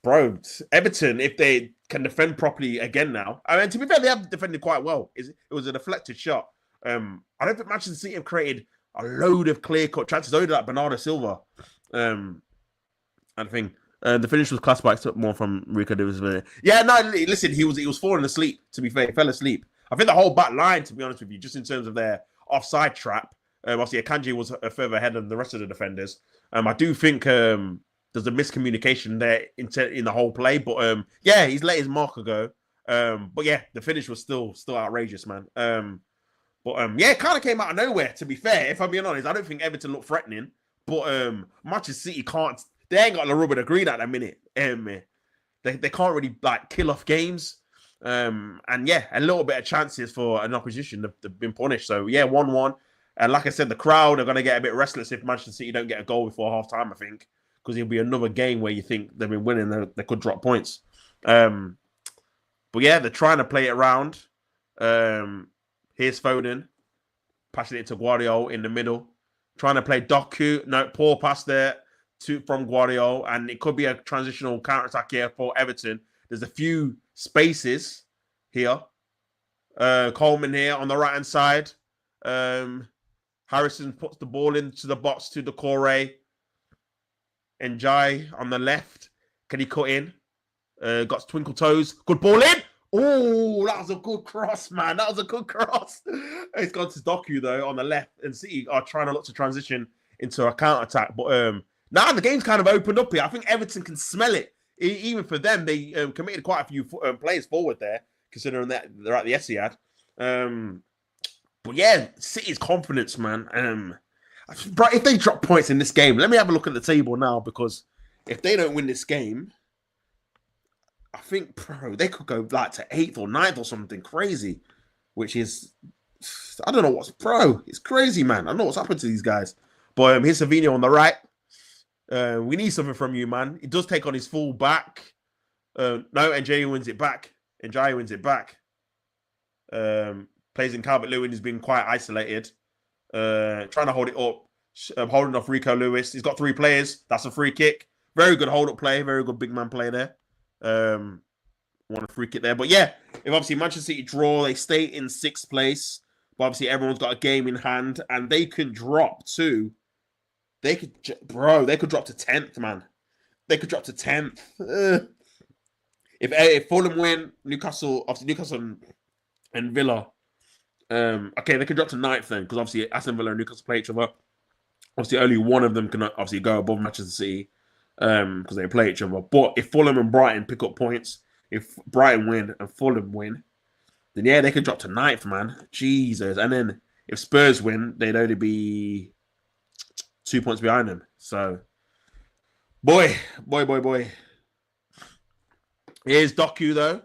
bro, Everton, if they can defend properly again now, I mean, to be fair, they have defended quite well. It was a deflected shot. I don't think Manchester City have created a load of clear-cut chances. Only like Bernardo Silva. I think the finish was class, but I took more from Rico Lewis. Yeah, no, listen, he was falling asleep, to be fair. He fell asleep. I think the whole back line, to be honest with you, just in terms of their offside trap, obviously, Akanji was further ahead than the rest of the defenders. I do think there's a miscommunication there in the whole play. But yeah, he's let his marker go. But yeah, the finish was still outrageous, man. But yeah, it kind of came out of nowhere, to be fair. If I'm being honest, I don't think Everton looked threatening. But Manchester City can't. They ain't got the rubber to green at the minute. They can't really like kill off games. And yeah, a little bit of chances for an opposition. They've been punished. So yeah, 1-1. And like I said, the crowd are going to get a bit restless if Manchester City don't get a goal before half-time, I think. Because it'll be another game where you think they've been winning, they could drop points. But yeah, they're trying to play it around. Here's Foden. Passing it to Guardiola in the middle. Trying to play Doku. No, poor pass there from Guardiola. And it could be a transitional counter-attack here for Everton. There's a few spaces here. Coleman here on the right-hand side. Harrison puts the ball into the box to Decore. Njai on the left. Can he cut in? Got twinkle toes. Good ball in. Oh, that was a good cross, man. That was a good cross. It's gone to Doku, though, on the left. And City are trying to look to transition into a counter-attack. But now the game's kind of opened up here. I think Everton can smell it. Even for them, they committed quite a few players forward there, considering that they're at the Etihad. But yeah, City's confidence, man. Bro, if they drop points in this game, let me have a look at the table now, because if they don't win this game, I think, bro, they could go like to 8th or 9th or something crazy, which is, I don't know it's crazy, man. I don't know what's happened to these guys. But here's Savinho on the right. We need something from you, man. He does take on his full back. No, Njai wins it back. Plays in Calvert-Lewin. He's been quite isolated. Trying to hold it up. Holding off Rico Lewis. He's got 3 players. That's a free kick. Very good hold-up play. Very good big man play there. Want a free kick there. But yeah, if obviously Manchester City draw, they stay in 6th place. But obviously everyone's got a game in hand. And they can drop to... They could drop to 10th, man. They could drop to 10th. If Fulham win, Newcastle and Villa... okay, they could drop to 9th then, because obviously Aston Villa and Newcastle play each other. Obviously, only one of them can obviously go above Manchester City because they play each other. But if Fulham and Brighton pick up points, if Brighton win and Fulham win, then yeah, they could drop to 9th, man. Jesus. And then if Spurs win, they'd only be 2 points behind them. So, boy. Here's Doku, though.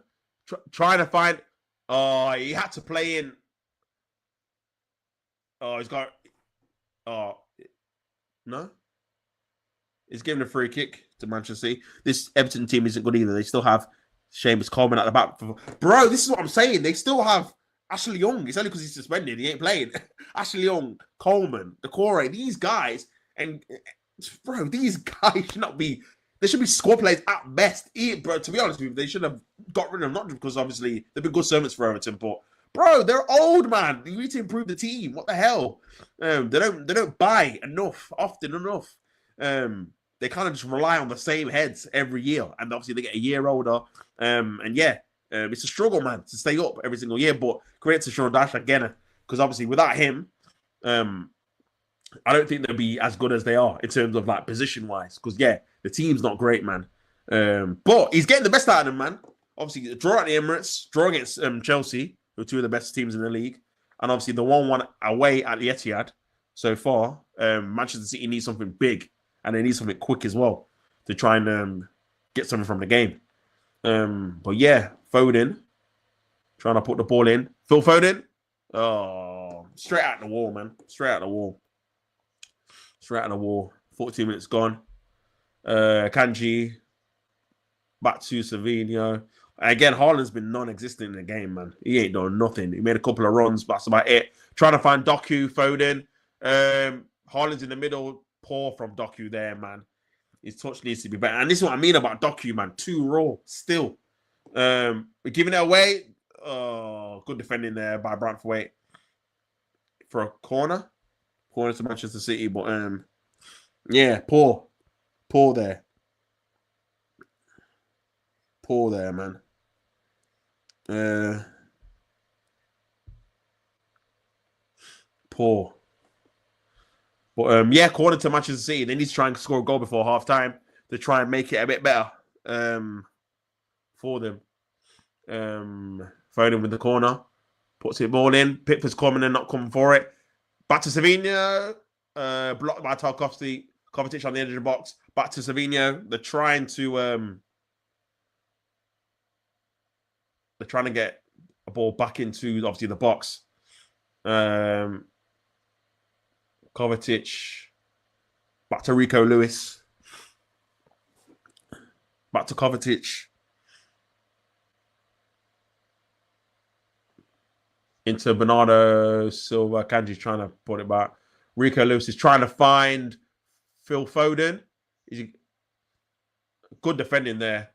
Trying to find... Oh, he had to play in... Oh, he's got... Oh, no? He's giving a free kick to Manchester City. This Everton team isn't good either. They still have Seamus Coleman at the back. Bro, this is what I'm saying. They still have Ashley Young. It's only because he's suspended. He ain't playing. Ashley Young, Coleman, Decore, these guys. And, bro, these guys should not be... They should be squad players at best. Bro, to be honest with you, they should have got rid of them. Not because, obviously, they've been good servants for Everton, but, bro, they're old, man. You need to improve the team. What the hell? They don't buy often enough. They kind of just rely on the same heads every year. And obviously, they get a year older. It's a struggle, man, to stay up every single year. But credit to Sean Dash again, because obviously, without him, I don't think they'll be as good as they are in terms of like position-wise. Because, the team's not great, man. But he's getting the best out of them, man. Obviously, draw at the Emirates, draw against Chelsea, who are two of the best teams in the league. And obviously, the 1-1 away at the Etihad so far. Manchester City needs something big. And they need something quick as well to try and get something from the game. But yeah, Foden trying to put the ball in. Phil Foden. Oh, straight out the wall, man. Straight out the wall. 14 minutes gone. Kanji back to Savinho. Again, Haaland's been non-existent in the game, man. He ain't done nothing. He made a couple of runs, but that's about it. Trying to find Doku, Foden. Haaland's in the middle. Poor from Doku there, man. His touch needs to be better. And this is what I mean about Doku, man. Too raw still. We're giving it away. Oh, good defending there by Brentford for a corner. Corner to Manchester City. But, poor. Poor there. Poor there, man. Poor. But, corner to Manchester City. They need to try and score a goal before half-time to try and make it a bit better for them. Foden with the corner. Puts it ball in. Pickford's coming and not coming for it. Back to Savinho. Blocked by Tarkowski. Kovacic on the edge of the box. Back to Savinho. They're trying to get a ball back into, obviously, the box. Kovacic. Back to Rico Lewis. Back to Kovacic. Into Bernardo Silva. Kanji's trying to put it back. Rico Lewis is trying to find Phil Foden. Good defending there.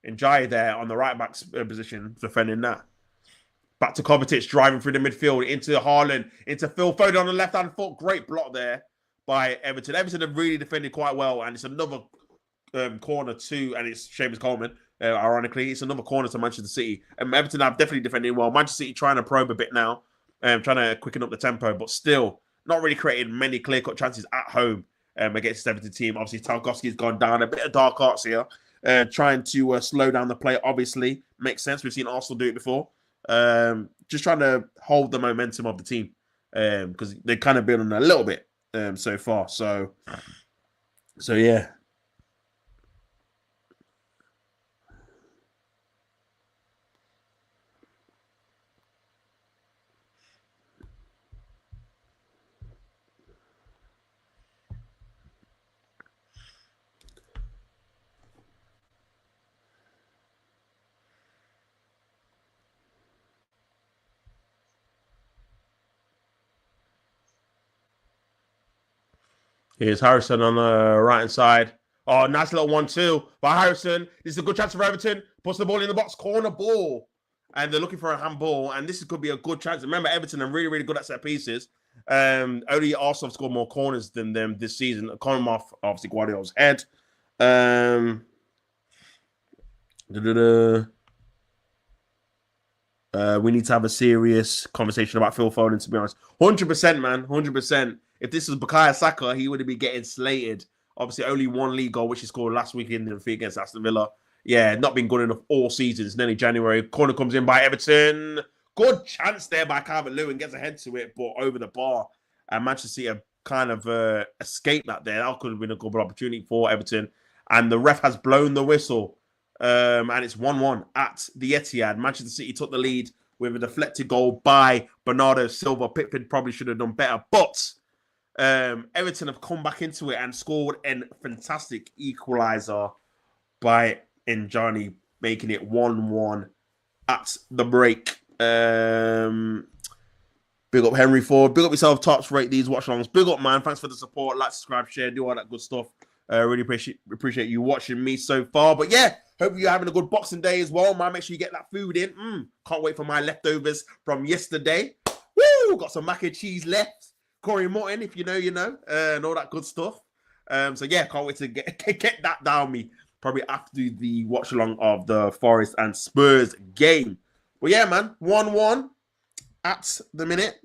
Njai there on the right back position, defending that. Back to Kovacic, driving through the midfield, into Haaland, into Phil Foden on the left-hand foot. Great block there by Everton. Everton have really defended quite well, and it's another corner too, and it's Seamus Coleman, ironically. It's another corner to Manchester City. Everton have definitely defended well. Manchester City trying to probe a bit now, trying to quicken up the tempo, but still not really creating many clear-cut chances at home against this Everton team. Obviously, Tarkowski's gone down. A bit of dark arts here. Trying to slow down the play, obviously. Makes sense. We've seen Arsenal do it before. Just trying to hold the momentum of the team because they're kind of building a little bit so far. So yeah. Here's Harrison on the right-hand side. Oh, nice little 1-2 by Harrison. This is a good chance for Everton. Puts the ball in the box, corner ball. And they're looking for a handball. And this could be a good chance. Remember, Everton are really, really good at set pieces. Only Arsenal have scored more corners than them this season. A corner off, obviously, Guardiola's head. We need to have a serious conversation about Phil Foden, to be honest. 100%, man. 100%. If this was Bukayo Saka, he would be getting slated. Obviously, only one league goal, which he scored last week in the defeat against Aston Villa. Yeah, not been good enough all season. It's nearly January. Corner comes in by Everton. Good chance there by Calvert-Lewin. Gets ahead to it, but over the bar. And Manchester City have kind of escaped that there. That could have been a good opportunity for Everton. And the ref has blown the whistle. And it's 1-1 at the Etihad. Manchester City took the lead with a deflected goal by Bernardo Silva. Pickford probably should have done better. But Everton have come back into it and scored a fantastic equaliser by Njani, making it 1-1 at the break. Big up Henry Ford. Big up yourself, Tops. Rate these watch-alongs. Big up, man. Thanks for the support. Like, subscribe, share, do all that good stuff. Really appreciate you watching me so far. But yeah, hope you're having a good Boxing Day as well, man. Make sure you get that food in. Can't wait for my leftovers from yesterday. Woo! Got some mac and cheese left. Corey Morton, if you know, you know. And all that good stuff. So yeah, can't wait to get that down me. Probably after the watch-along of the Forest and Spurs game. But yeah, man. 1-1 at the minute.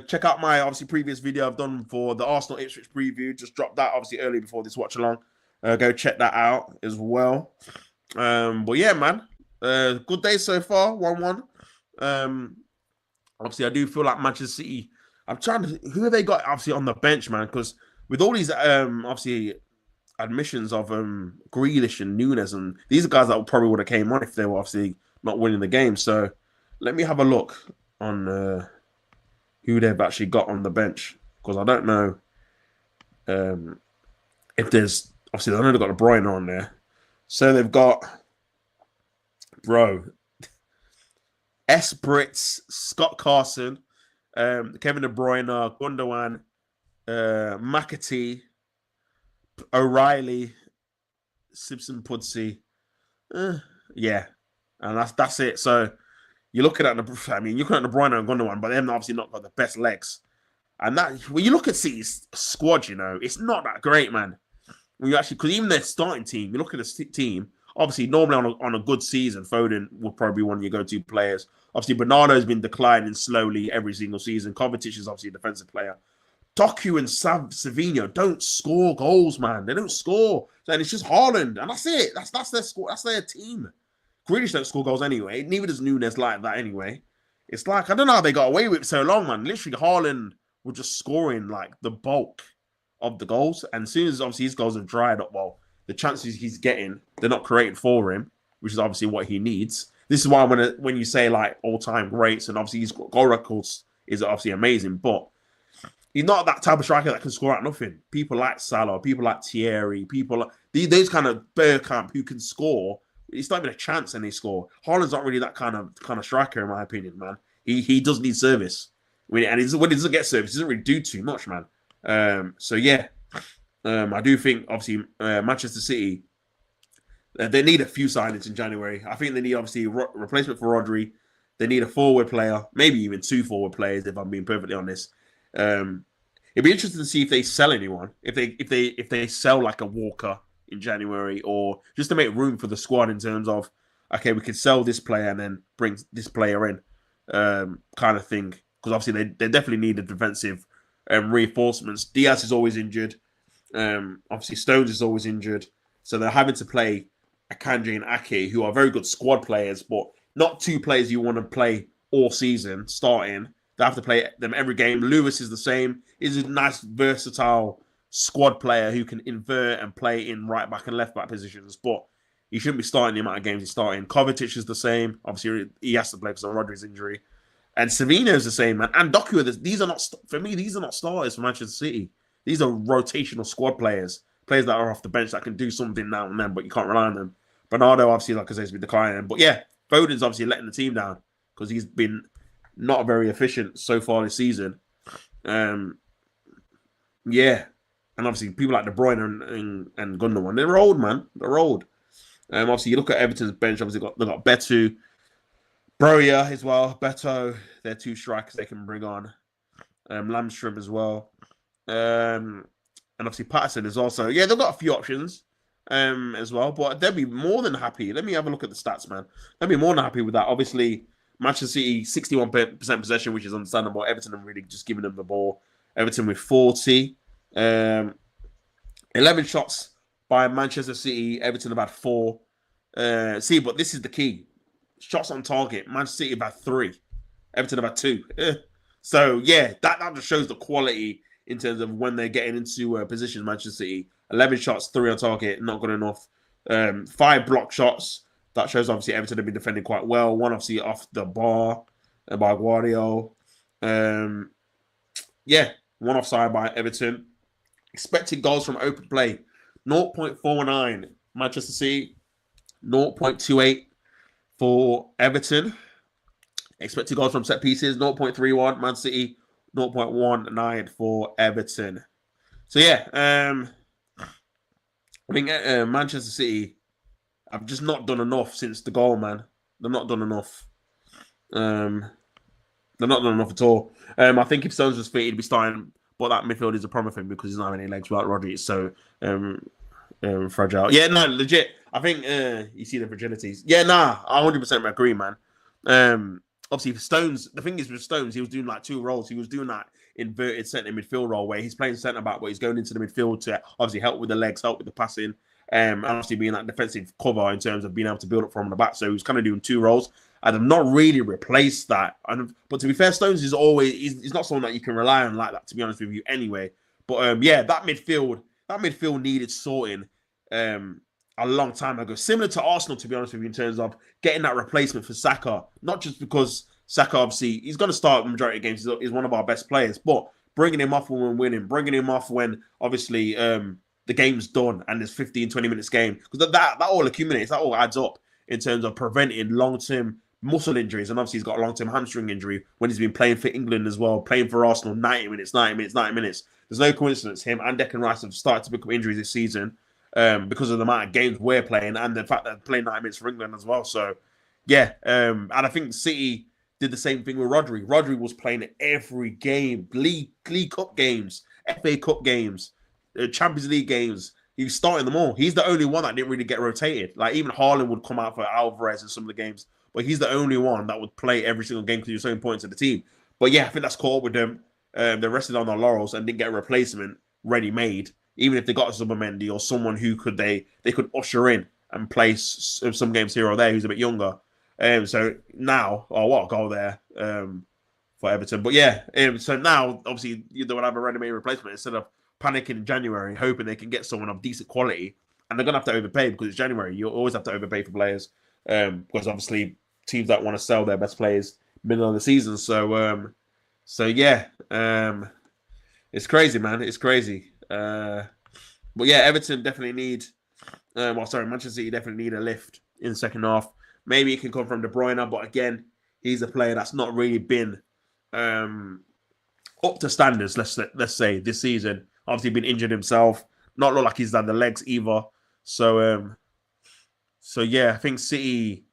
Check out my obviously previous video I've done for the Arsenal Ipswich preview. Just dropped that obviously early before this watch along. Go check that out as well. But yeah, man, good day so far. 1-1. Obviously, I do feel like Manchester City. I'm trying to who have they got obviously on the bench, man? Because with all these obviously admissions of Grealish and Nunes, and these are guys that probably would have came on if they were obviously not winning the game. So let me have a look on who they've actually got on the bench, because I don't know if there's obviously I know they've got De Bruyne on there. So they've got S. Brits, Scott Carson, Kevin De Bruyne, Gundogan, McAtee, O'Reilly, Simpson Pudsey. Yeah. And that's it. So you're looking at you're looking at De Bruyne and Gundogan, but they've obviously not got the best legs. And that when you look at City's squad, you know, it's not that great, man. When you actually, because even their starting team, you look at the team. Obviously, normally on a good season, Foden will probably be one of your go-to players. Obviously, Bernardo's been declining slowly every single season. Kovacic is obviously a defensive player. Doku and Savinho don't score goals, man. They don't score. And it's just Haaland. And that's it. That's their score. That's their team. Grealish don't score goals anyway. Neither does Nunes like that anyway. It's like, I don't know how they got away with it so long, man. Literally, Haaland was just scoring like the bulk of the goals. And as soon as obviously his goals have dried up, well, the chances he's getting, they're not created for him, which is obviously what he needs. This is why when you say like all-time greats, and obviously his goal records is obviously amazing, but he's not that type of striker that can score out nothing. People like Salah, people like Thierry, people like those kind of Bergkamp who can score. It's not even a chance and they score. Haaland's not really that kind of striker, in my opinion, man. He does need service. And when he doesn't get service, he doesn't really do too much, man. So yeah. I do think, obviously, Manchester City, they need a few signings in January. I think they need, obviously, replacement for Rodri. They need a forward player, maybe even 2 forward players, if I'm being perfectly honest. It'd be interesting to see if they sell anyone, if they sell like a Walker in January, or just to make room for the squad in terms of, okay, we could sell this player and then bring this player in, kind of thing. Because obviously they definitely need a defensive reinforcements. Diaz is always injured. Obviously, Stones is always injured, so they're having to play Akanji and Ake, who are very good squad players, but not 2 players you want to play all season starting. They have to play them every game. Lewis is the same. He's a nice, versatile squad player who can invert and play in right back and left back positions, but he shouldn't be starting the amount of games he's starting. Kovacic is the same. Obviously, he has to play because of Rodri's injury. And Savinho is the same, man. And Doku, these are not, for me, these are not starters for Manchester City. These are rotational squad players that are off the bench that can do something now and then, but you can't rely on them. Bernardo, obviously, like I say, has been declining. But yeah, Foden's obviously letting the team down because he's been not very efficient so far this season. Yeah. And obviously, people like De Bruyne and Gundogan, they're old, man. They're old. Obviously, you look at Everton's bench, obviously, they've got Beto, Broja as well. Beto, they're 2 strikers they can bring on. Lamstrom as well. And obviously Patterson is also, yeah, they've got a few options as well, but they'll be more than happy. Let me have a look at the stats, man. They'll be more than happy with that. Obviously, Manchester City 61% possession, which is understandable. Everton are really just giving them the ball. Everton with 40. 11 shots by Manchester City. Everton have had 4. But this is the key. Shots on target. Manchester City have had 3. Everton have had 2. So, yeah, that just shows the quality in terms of when they're getting into positions. Manchester City, 11 shots, 3 on target, not good enough. 5 block shots. That shows obviously Everton have been defending quite well. 1 obviously off the bar by Guardiola. Yeah, one offside by Everton. Expected goals from open play, 0.49 Manchester City, 0.28 for Everton. Expected goals from set pieces, 0.31 Man City, 0.19 for Everton. So yeah, I think Manchester City have just not done enough since the goal, man. They've not done enough. Um, they're not done enough at all. I think if Stones was fit, he'd be starting. But that midfield is a problem for him because he's not having any legs without Rodri. It's so fragile. Yeah, no, legit. I think you see the fragilities. Yeah, nah, I 100% agree, man. Obviously, for Stones, the thing is with Stones, he was doing like two roles. He was doing that inverted centre midfield role where he's playing centre back, but he's going into the midfield to obviously help with the legs, help with the passing, and obviously being that defensive cover in terms of being able to build up from the back. So he was kind of doing two roles. And have not really replaced that. But to be fair, Stones is always he's not someone that you can rely on like that. To be honest with you, anyway. But yeah, that midfield needed sorting a long time ago. Similar to Arsenal, to be honest with you, in terms of getting that replacement for Saka. Not just because Saka, obviously, he's going to start the majority of games. He's one of our best players, but bringing him off when we're winning, bringing him off when obviously the game's done and there's 15, 20 minutes game, because that all accumulates, that all adds up in terms of preventing long-term muscle injuries, and obviously he's got a long-term hamstring injury when he's been playing for England as well, playing for Arsenal 90 minutes. There's no coincidence him and Declan Rice have started to pick up injuries this season because of the amount of games we're playing and the fact that they're playing 90 minutes for England as well. So, yeah, and I think City did the same thing with Rodri. Rodri was playing every game, League Cup games, FA Cup games, Champions League games. He was starting them all. He's the only one that didn't really get rotated. Like, even Haaland would come out for Alvarez in some of the games, but he's the only one that would play every single game because he was so important to the team. But yeah, I think that's caught up with them. They rested on their laurels and didn't get a replacement ready-made. Even if they got a Zubimendi or someone who they could usher in and play some games here or there who's a bit younger. So now, what a goal there for Everton. But yeah, so now, obviously, they would have a ready-made replacement instead of panicking in January, hoping they can get someone of decent quality. And they're going to have to overpay because it's January. You always have to overpay for players because obviously teams that want to sell their best players middle of the season. So yeah, it's crazy, man. It's crazy. But yeah, Everton definitely need. Manchester City definitely need a lift in the second half. Maybe it can come from De Bruyne, but again, he's a player that's not really been up to standards. Let's say this season. Obviously, been injured himself. Not look like he's had the legs either. So yeah, I think City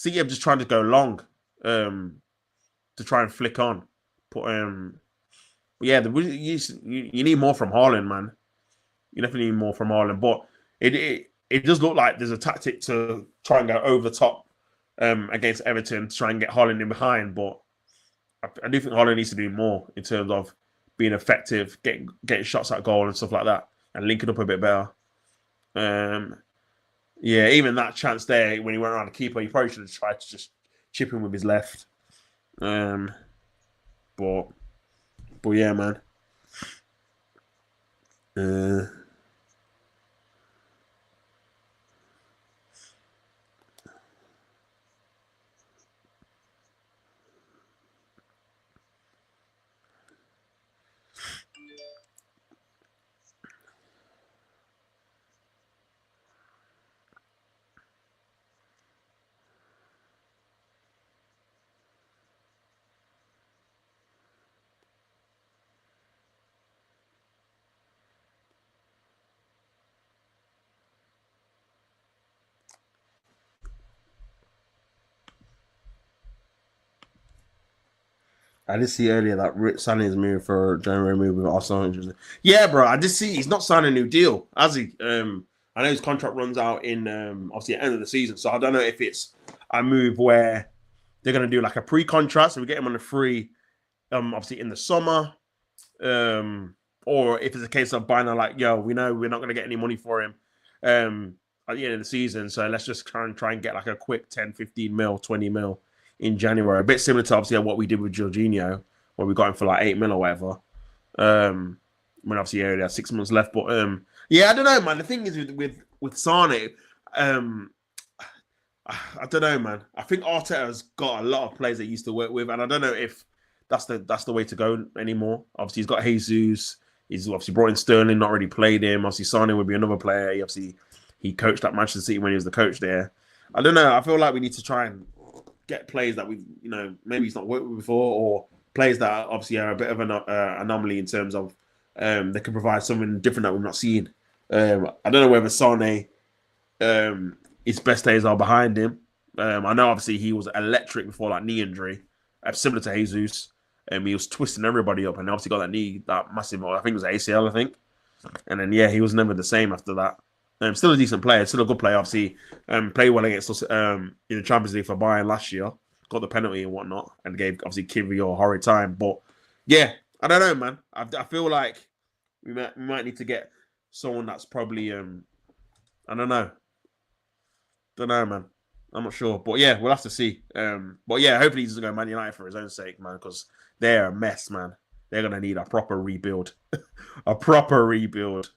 are just trying to go long to try and flick on. But yeah, you need more from Haaland, man. You definitely need more from Haaland. But it does look like there's a tactic to try and go over the top against Everton to try and get Haaland in behind. But I do think Haaland needs to do more in terms of being effective, getting shots at goal and stuff like that, and linking up a bit better. Yeah, even that chance there when he went around the keeper, he probably should have tried to just chip him with his left. But yeah, man. I did see earlier that Sané is moving for January move with Arsenal. Yeah, bro, I did see he's not signing a new deal, has he? I know his contract runs out in obviously the end of the season, so I don't know if it's a move where they're going to do like a pre-contract, so we get him on a free, obviously in the summer, or if it's a case of buying a like, yo, we know we're not going to get any money for him at the end of the season, so let's just try and get like a quick 10, 15 mil, 20 mil in January. A bit similar to obviously what we did with Jorginho, where we got him for like 8 mil or whatever. When obviously he only had 6 months left. But yeah, I don't know, man. The thing is with Sane, I don't know, man. I think Arteta has got a lot of players that he used to work with, and I don't know if that's the way to go anymore. Obviously, he's got Jesus. He's obviously brought in Sterling, not really played him. Obviously, Sane would be another player. He coached at Manchester City when he was the coach there. I don't know. I feel like we need to try and get players that we, maybe he's not worked with before, or players that obviously are a bit of an anomaly in terms of they can provide something different that we've not seen. I don't know whether Sane, his best days are behind him. I know obviously he was electric before that knee injury, similar to Jesus. He was twisting everybody up, and obviously got that massive, I think it was ACL, I think. And then, yeah, he was never the same after that. Still a decent player, still a good player, obviously. Played well against us in the Champions League for Bayern last year. Got the penalty and whatnot, and gave, obviously, Kivy a horrid time. But, yeah, I don't know, man. I feel like we might need to get someone that's probably, I don't know. Don't know, man. I'm not sure. But, yeah, we'll have to see. But, yeah, hopefully he doesn't go Man United for his own sake, man, because they're a mess, man. They're going to need a proper rebuild. A proper rebuild.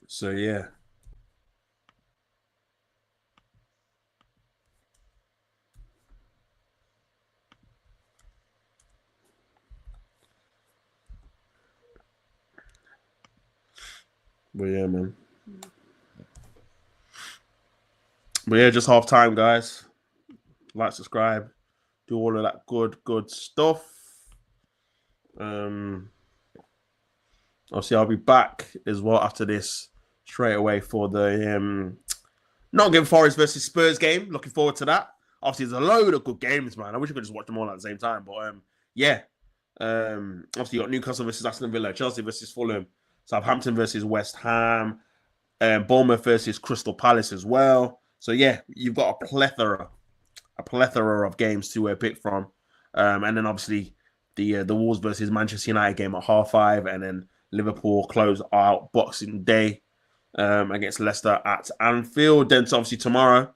So, yeah. But, yeah, man. But, yeah, just half time, guys. Like, subscribe. Do all of that good stuff. Obviously, I'll be back as well after this straight away for the Nottingham Forest versus Spurs game. Looking forward to that. Obviously, there's a load of good games, man. I wish I could just watch them all at the same time. But yeah. Obviously, you got Newcastle versus Aston Villa, Chelsea versus Fulham, Southampton versus West Ham, Bournemouth versus Crystal Palace as well. So yeah, you've got a plethora of games to pick from. And then obviously the Wolves versus Manchester United game at 5:30, and then Liverpool close out Boxing Day against Leicester at Anfield. Then obviously tomorrow,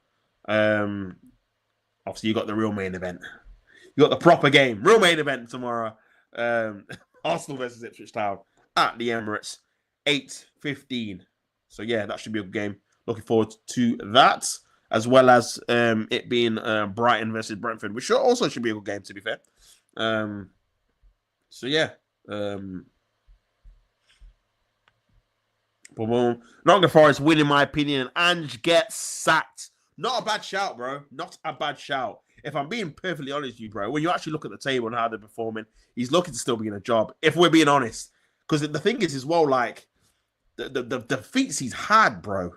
obviously you got the real main event. You got the proper game, real main event tomorrow. Arsenal versus Ipswich Town at the Emirates, 8:15. So yeah, that should be a good game. Looking forward to that, as well as it being Brighton versus Brentford, which also should be a good game, to be fair. So yeah. Nottingham Forest win, in my opinion, and get sacked. Not a bad shout, bro. Not a bad shout. If I'm being perfectly honest with you, bro, when you actually look at the table and how they're performing, he's looking to still be in a job, if we're being honest. Because the thing is, as well, like, the defeats he's had, bro.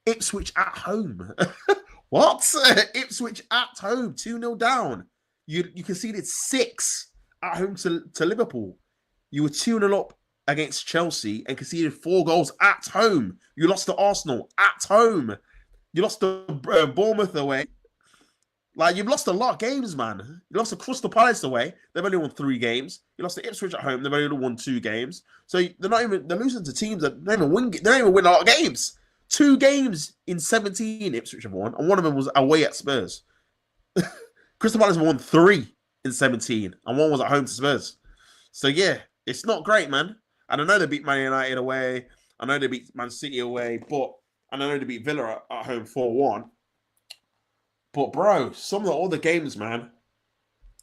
Ipswich at home. What? Ipswich at home, 2-0 down. You conceded 6 at home to Liverpool. You were 2-0 up against Chelsea and conceded 4 goals at home. You lost to Arsenal at home. You lost to Bournemouth away. Like, you've lost a lot of games, man. You lost to Crystal Palace away. They've only won 3 games. You lost to Ipswich at home. They've only won 2 games. So they're losing to teams that don't even win a lot of games. 2 games in 17 Ipswich have won, and one of them was away at Spurs. Crystal Palace won 3 in 17, and one was at home to Spurs. So yeah, it's not great, man. And I know they beat Man United away. I know they beat Man City away, and I know they beat Villa at home 4-1. But, bro, some of the other games, man,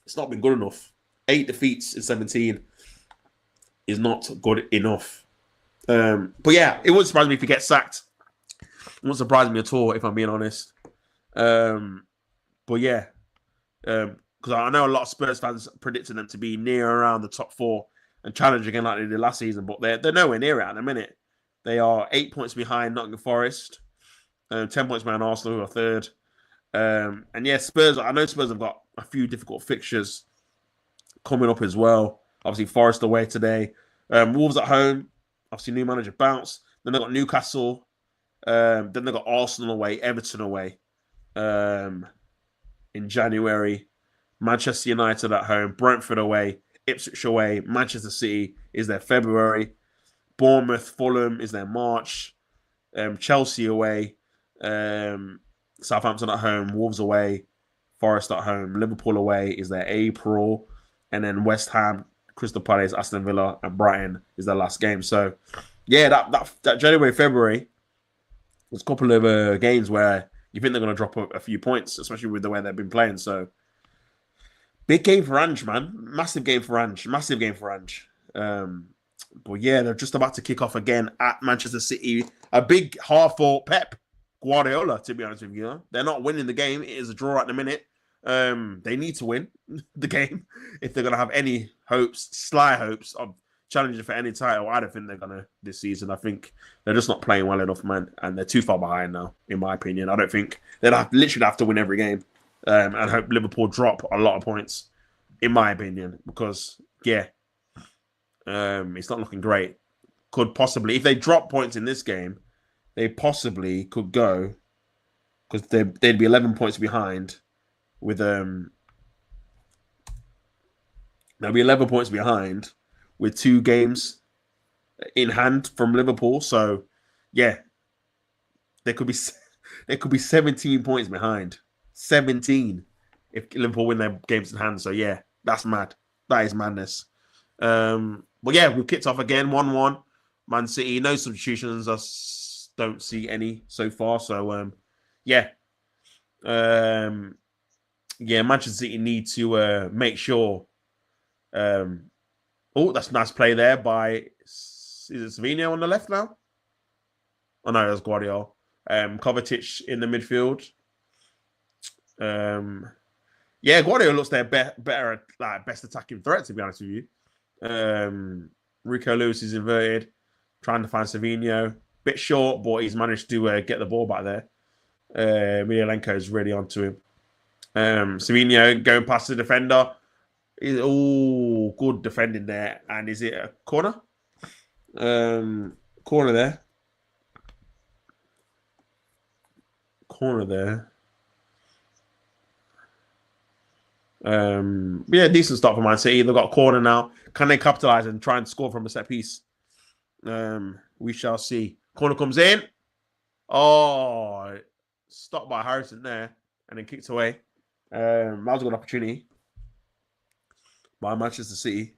it's not been good enough. 8 defeats in 17 is not good enough. But, yeah, it wouldn't surprise me if he gets sacked. It wouldn't surprise me at all, if I'm being honest. But, yeah, because I know a lot of Spurs fans predicting them to be near around the top 4 and challenge again like they did last season, but they're nowhere near it at the minute. They are 8 points behind Nottingham Forest, 10 points behind Arsenal, who are third. And yeah, Spurs, I know Spurs have got a few difficult fixtures coming up as well. Obviously, Forest away today. Wolves at home. Obviously, new manager bounce. Then they've got Newcastle. Then they've got Arsenal away, Everton away in January. Manchester United at home. Brentford away. Ipswich away. Manchester City is their February. Bournemouth, Fulham is their March. Chelsea away. Southampton at home, Wolves away, Forest at home, Liverpool away is their April, and then West Ham, Crystal Palace, Aston Villa, and Brighton is their last game. So, yeah, that January, February, there's a couple of games where you think they're going to drop a few points, especially with the way they've been playing. So, Big game for Ange, man. Massive game for Ange. Massive game for Ange. But yeah, they're just about to kick off again at Manchester City. A big half for Pep Guardiola, to be honest with you. They're not winning the game. It is a draw at the minute. They need to win the game if they're going to have any hopes, sly hopes of challenging for any title. I don't think they're going to this season. I think they're just not playing well enough, man. And they're too far behind now, in my opinion. I don't think they'll literally have to win every game. And hope Liverpool drop a lot of points, in my opinion, because yeah, it's not looking great. Could possibly, if they drop points in this game, they possibly could go because they'd be 11 points behind. With they'll be 11 points behind with 2 games in hand from Liverpool. So yeah, they could be 17 points behind. 17 if Liverpool win their games in hand. So yeah, that's mad. That is madness. But yeah, we've kicked off again 1-1. Man City, no substitutions. I don't see any so far. So yeah. Yeah, Manchester City need to make sure. Oh, that's a nice play there by, is it Savinho on the left now? Oh no, that's Guardiola. Kovacic in the midfield. Yeah, Guardiola looks their better, like best attacking threat, to be honest with you. Rico Lewis is inverted, trying to find Savinho. Bit short, but he's managed to get the ball back there. Emelianenko is really onto him. Savinho going past the defender. Oh, good defending there. And is it a corner? Corner there. Corner there. Yeah, decent start for Man City. They've got a corner now. Can they capitalize and try and score from a set piece? We shall see. Corner comes in. Oh, stopped by Harrison there and then kicked away. That was a good opportunity by Manchester City.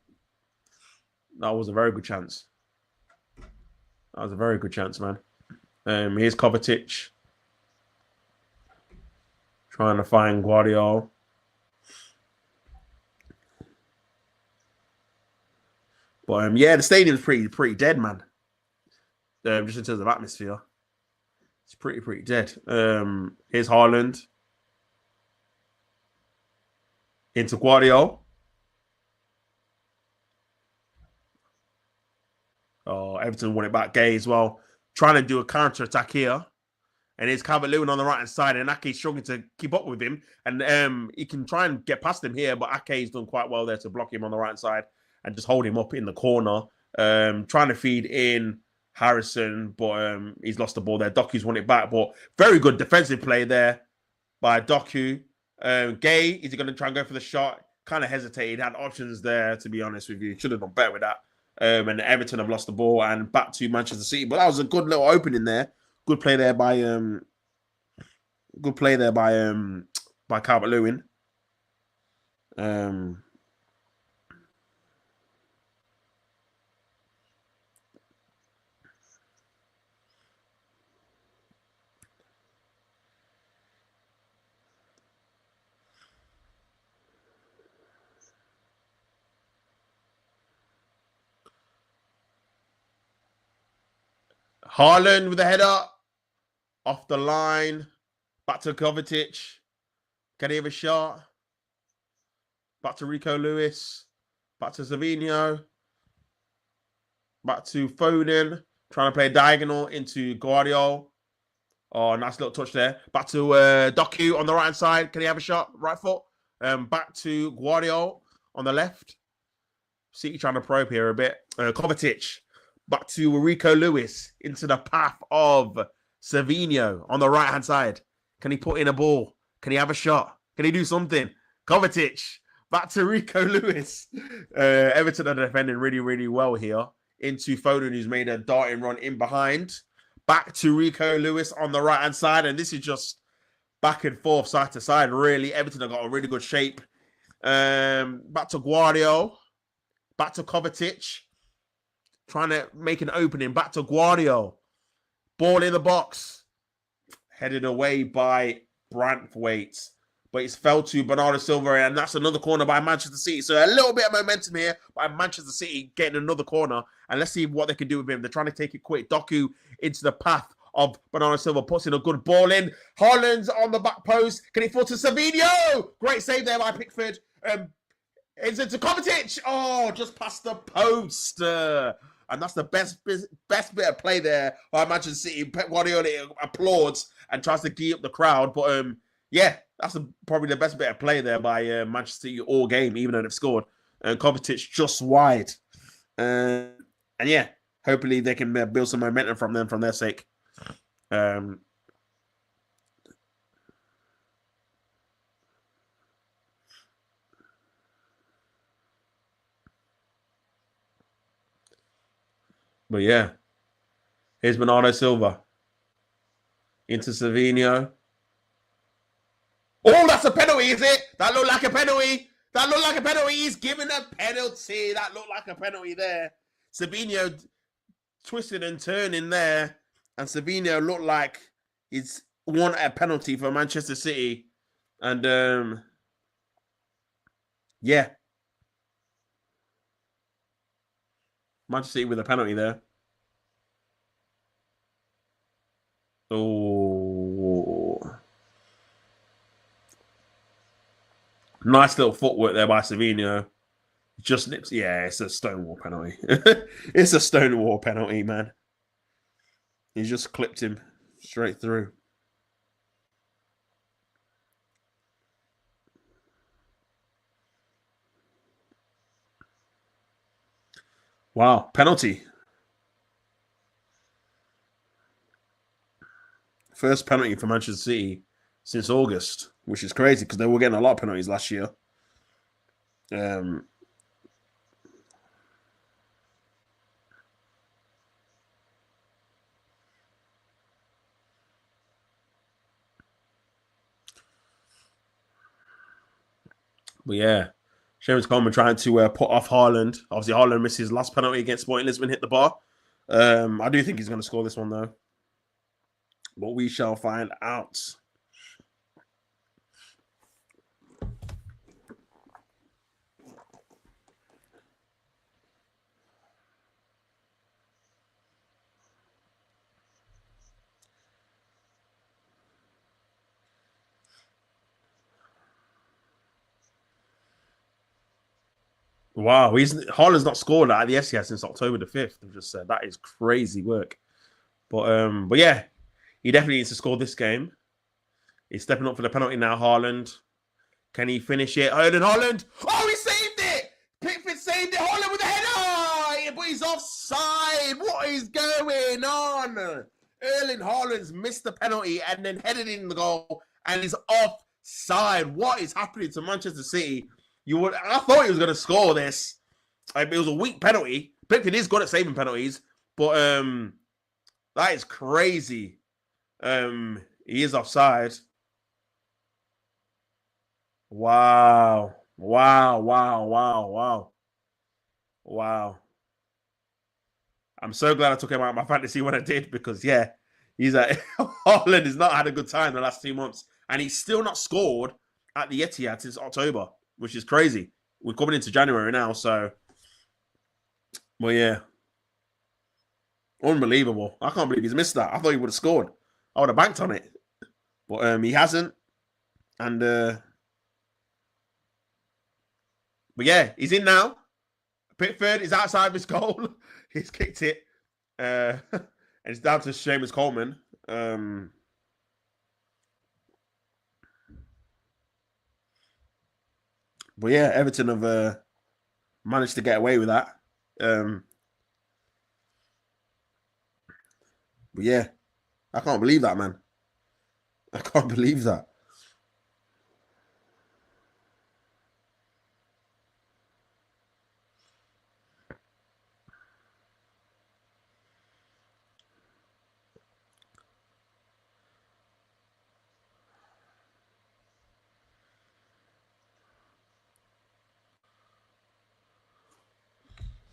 That was a very good chance. That was a very good chance, man. Here's Kovacic trying to find Guardiola. But yeah, the stadium's pretty dead, man. Just in terms of atmosphere, it's pretty dead. Here's Haaland into Guardiola. Oh, Everton won it back. Gay as well, trying to do a counter attack here. And it's Calvert-Lewin on the right hand side, and Ake's struggling to keep up with him. And he can try and get past him here, but Ake's done quite well there to block him on the right hand side and just hold him up in the corner. Trying to feed in Harrison, but he's lost the ball there. Doku's won it back, but very good defensive play there by Doku. Gay, is he going to try and go for the shot? Kind of hesitated, had options there, to be honest with you. Should have done better with that. And Everton have lost the ball and back to Manchester City. But that was a good little opening there. Good play there by Calvert-Lewin. Haaland with a header off the line. Back to Kovacic. Can he have a shot? Back to Rico Lewis. Back to Savinho. Back to Foden. Trying to play diagonal into Guardiola. Oh, nice little touch there. Back to Doku on the right-hand side. Can he have a shot? Right foot. Back to Guardiola on the left. City trying to probe here a bit. Kovacic. Back to Rico Lewis into the path of Savinho on the right-hand side. Can he put in a ball? Can he have a shot? Can he do something? Kovacic. Back to Rico Lewis. Everton are defending really, really well here. Into Foden, who's made a darting run in behind. Back to Rico Lewis on the right-hand side. And this is just back and forth, side to side, really. Everton have got a really good shape. Back to Guardiola. Back to Kovacic. Trying to make an opening. Back to Guardiola. Ball in the box. Headed away by Brentford. but it's fell to Bernardo Silva, and that's another corner by Manchester City. So a little bit of momentum here by Manchester City getting another corner, and let's see what they can do with him. They're trying to take it quick. Doku into the path of Bernardo Silva, puts in a good ball in. Haaland's on the back post. Can he fall to Savinho? Great save there by Pickford. Is it to Kovacic? Oh, just past the post. And that's the best bit of play there by Manchester City. Pep Guardiola applauds and tries to gear up the crowd. But yeah, that's probably the best bit of play there by Manchester City all game, even though they've scored. And Kovacic just wide. And yeah, hopefully they can build some momentum from them, from their sake. But yeah, here's Bernardo Silva into Savinho. Oh, that's a penalty, is it? That looked like a penalty. That looked like a penalty. He's given a penalty. That looked like a penalty there. Savinho twisted and turning there, and Savinho looked like he's won a penalty for Manchester City. And yeah, Manchester City with a penalty there. Oh, nice little footwork there by Savinho. Just nips. Yeah, it's a Stonewall penalty. It's a Stonewall penalty, man. He just clipped him straight through. Wow, penalty. First penalty for Manchester City since August, which is crazy because they were getting a lot of penalties last year. But yeah, Seamus Coleman trying to put off Haaland. Obviously, Haaland missed his last penalty against Sporting Lisbon, hit the bar. I do think he's going to score this one, though. But we shall find out. Wow, Haaland's not scored at the Etihad since October the 5th. I've just said that is crazy work. But yeah, he definitely needs to score this game. He's stepping up for the penalty now, Haaland. Can he finish it? Haaland! Oh, he saved it! Pickford saved it! Haaland with the header! But he's offside! What is going on? Erling Haaland's missed the penalty and then headed in the goal, and he's offside. What is happening to Manchester City? I thought he was going to score this. It was a weak penalty. Pickford is good at saving penalties, but that is crazy. He is offside. Wow. Wow. I'm so glad I took him out of my fantasy when I did, because yeah, Haaland has not had a good time the last 2 months, and he's still not scored at the Etihad since October, which is crazy. We're coming into January now, so well, yeah. Unbelievable. I can't believe he's missed that. I thought he would have scored. I would have banked on it. But he hasn't. And but yeah, he's in now. Pickford is outside his goal. He's kicked it. And it's down to Seamus Coleman. But yeah, Everton have managed to get away with that. But yeah, I can't believe that, man. I can't believe that.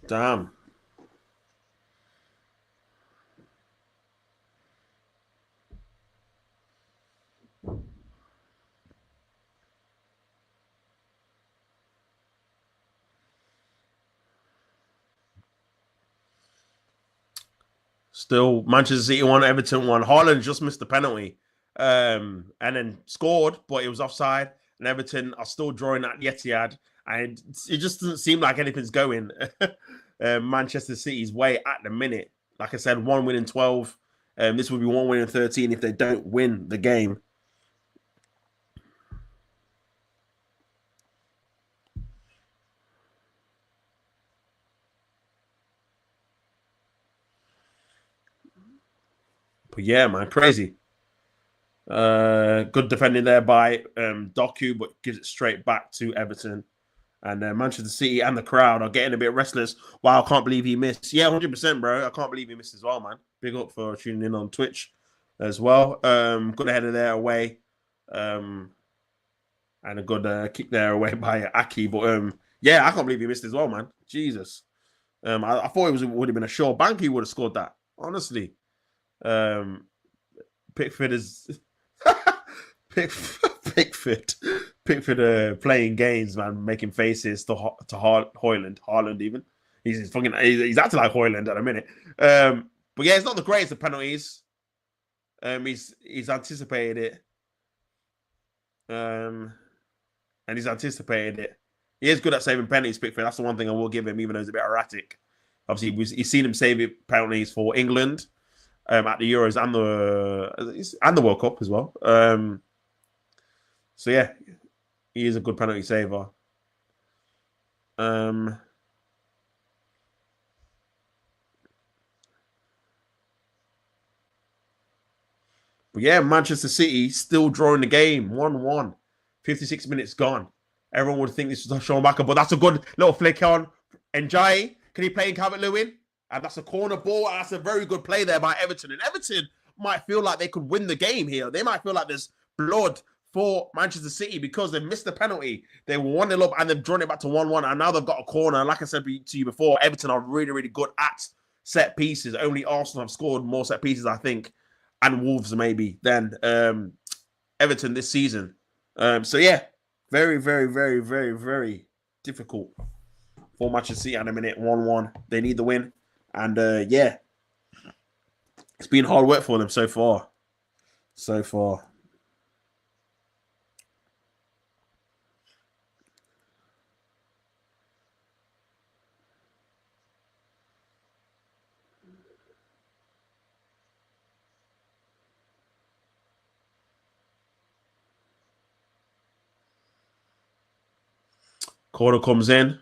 Damn. Still, Manchester City won, Everton won. Haaland just missed the penalty, and then scored, but it was offside. And Everton are still drawing at the Etihad, and it just doesn't seem like anything's going Manchester City's way at the minute. Like I said, 1 win in 12. This will be 1 win in 13 if they don't win the game. But yeah, man, crazy. Good defending there by Doku, but gives it straight back to Everton. And Manchester City and the crowd are getting a bit restless. Wow, I can't believe he missed. Yeah, 100%, bro. I can't believe he missed as well, man. Big up for tuning in on Twitch as well. Good header there away. And a good kick there away by Aki. But yeah, I can't believe he missed as well, man. Jesus. I thought it would have been a sure bank he would have scored that. Honestly. Pickford is Pickford playing games, man, making faces to Haaland even. He's acting like Haaland at a minute. But yeah, it's not the greatest of penalties. He's anticipated it. And he's anticipated it. He is good at saving penalties, Pickford. That's the one thing I will give him, even though he's a bit erratic. Obviously, he's seen him save penalties for England at the Euros and the World Cup as well. So yeah, he is a good penalty saver. But yeah, Manchester City still drawing the game, 1-1. 56 minutes gone. Everyone would think this was Sean Backer, but that's a good little flick on. Njai, can he play in Calvert-Lewin? And that's a corner ball. And that's a very good play there by Everton. And Everton might feel like they could win the game here. They might feel like there's blood for Manchester City because they've missed the penalty. They were 1-0 up and they've drawn it back to 1-1. And now they've got a corner. And like I said to you before, Everton are really, really good at set pieces. Only Arsenal have scored more set pieces, I think, and Wolves maybe, than Everton this season. So yeah, very, very, very, very, very difficult for Manchester City at a minute. 1-1. They need the win. And yeah, it's been hard work for them so far. So far. Corner comes in.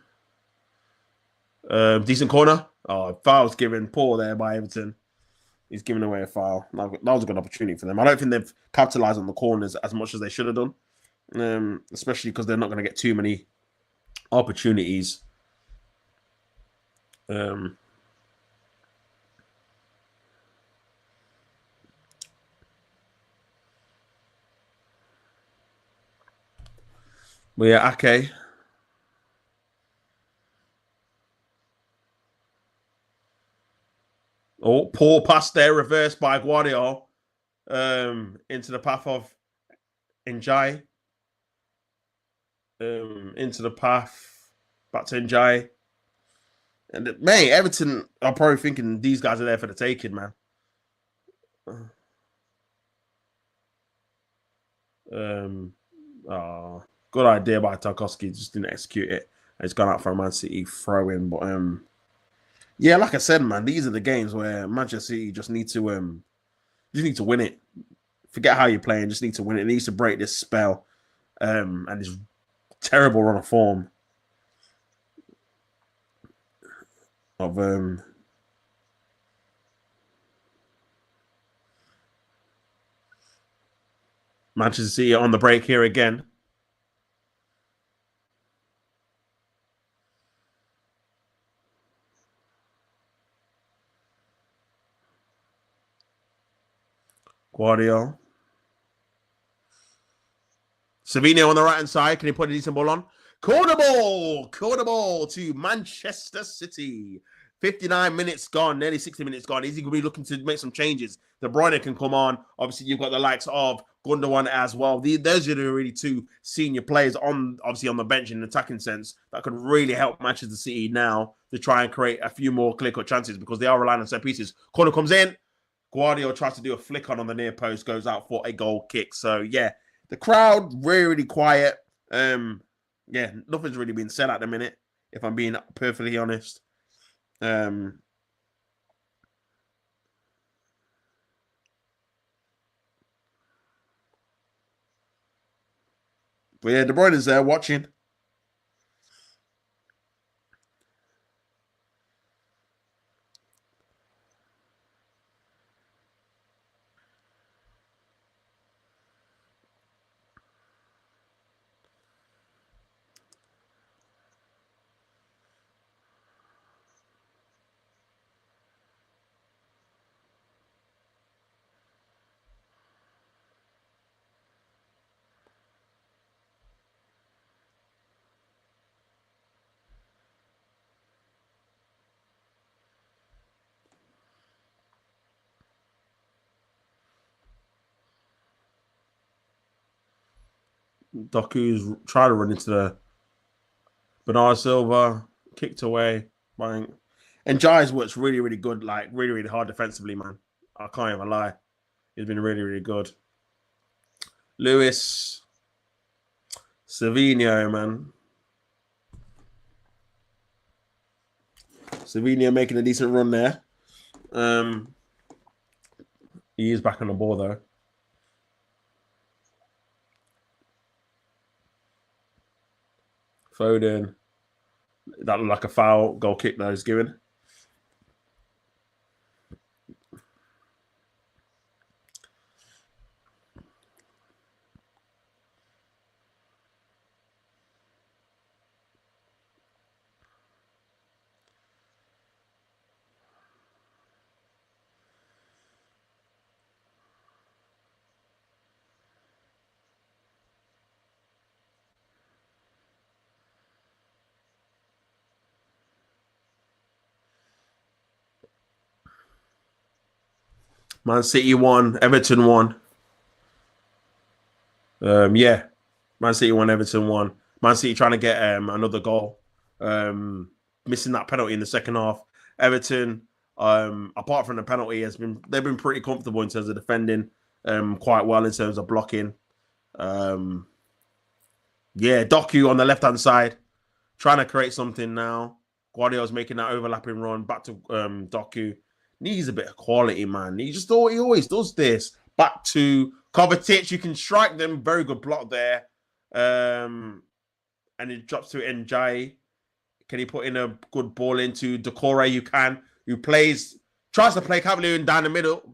Decent corner. Oh, foul's given. Poor there by Everton. He's giving away a foul. That was a good opportunity for them. I don't think they've capitalized on the corners as much as they should have done, especially because they're not going to get too many opportunities. But yeah, Ake. Oh, poor pass there, reversed by Guardiola into the path of Njai. Into the path back to Njai. And mate, Everton are probably thinking these guys are there for the taking, man. Good idea by Tarkowski, just didn't execute it. It's gone out for a Man City throw in, but yeah, like I said, man, these are the games where Manchester City just need to win it. Forget how you're playing, just need to win it. It needs to break this spell and this terrible run of form of Manchester City on the break here again. Guardiola. Savino on the right-hand side. Can he put a decent ball on? Corner ball to Manchester City. 59 minutes gone, nearly 60 minutes gone. Is he going to be looking to make some changes? De Bruyne can come on. Obviously, you've got the likes of Gundogan as well. Those are the really two senior players obviously on the bench in an attacking sense that could really help Manchester City now to try and create a few more clear-cut chances because they are relying on set pieces. Corner comes in, Guardiola tries to do a flick on the near post, goes out for a goal kick. So yeah, the crowd really, really quiet. Yeah, nothing's really been said at the minute, if I'm being perfectly honest. But yeah, De Bruyne is there watching. Doku's trying to run into the Bernardo Silva, kicked away. Bang. And Jai's works really, really good, like really, really hard defensively, man. I can't even lie. He's been really, really good. Lewis, Savinho, man. Savinho making a decent run there. He is back on the ball, though. Foden. That looked like a foul goal kick that he's given. Man City won. Everton won. Yeah. Man City won. Everton won. Man City trying to get another goal. Missing that penalty in the second half. Everton, apart from the penalty, they've been pretty comfortable in terms of defending. Quite well in terms of blocking. Yeah, Doku on the left-hand side, trying to create something now. Guardiola's making that overlapping run back to Doku. Needs a bit of quality, man. He always does this. Back to Kovacic. You can strike them. Very good block there. And it drops to Njai. Can he put in a good ball into Decore? You can. Who tries to play Cavalier down the middle.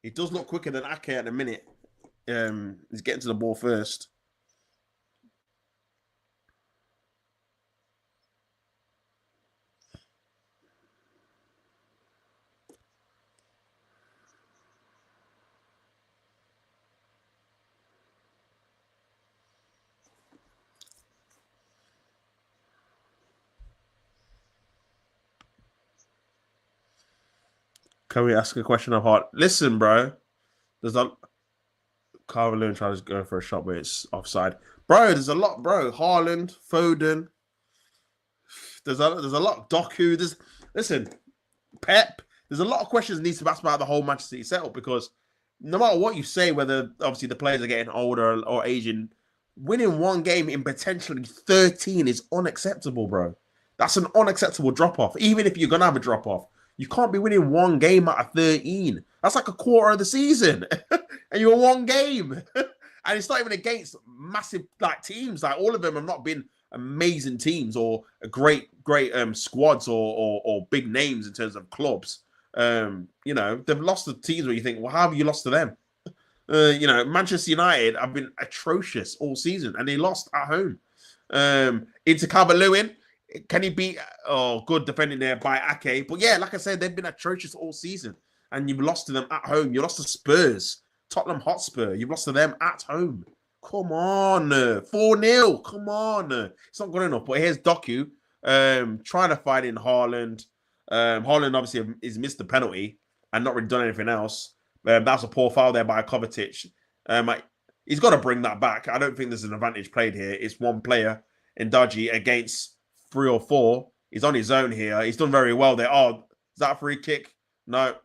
He does look quicker than Ake at the minute. He's getting to the ball first. Can we ask a question of heart? Listen, bro. There's a Calvert-Lewin trying to go for a shot, but it's offside. Bro, there's a lot, bro. Haaland, Foden. There's a lot. Doku. Listen, Pep. There's a lot of questions that needs to be asked about the whole Manchester City setup because no matter what you say, whether obviously the players are getting older or aging, winning one game in potentially 13 is unacceptable, bro. That's an unacceptable drop-off. Even if you're going to have a drop-off, you can't be winning one game out of 13. That's like a quarter of the season. And you're one game. And it's not even against massive like teams. Like all of them have not been amazing teams or great squads or big names in terms of clubs. They've lost to teams where you think, well, how have you lost to them? Manchester United have been atrocious all season and they lost at home. Into Calvert-Lewin, can he beat good defending there by Ake? But yeah, like I said, they've been atrocious all season. And you've lost to them at home. You lost to Spurs, Tottenham Hotspur. You've lost to them at home. Come on. 4-0. Come on. It's not good enough. But here's Doku trying to fight in Haaland. Haaland obviously has missed the penalty and not really done anything else. That's a poor foul there by Kovacic. He's got to bring that back. I don't think there's an advantage played here. It's one player in Dodgy against 3 or 4. He's on his own here. He's done very well there. Oh, is that a free kick? No.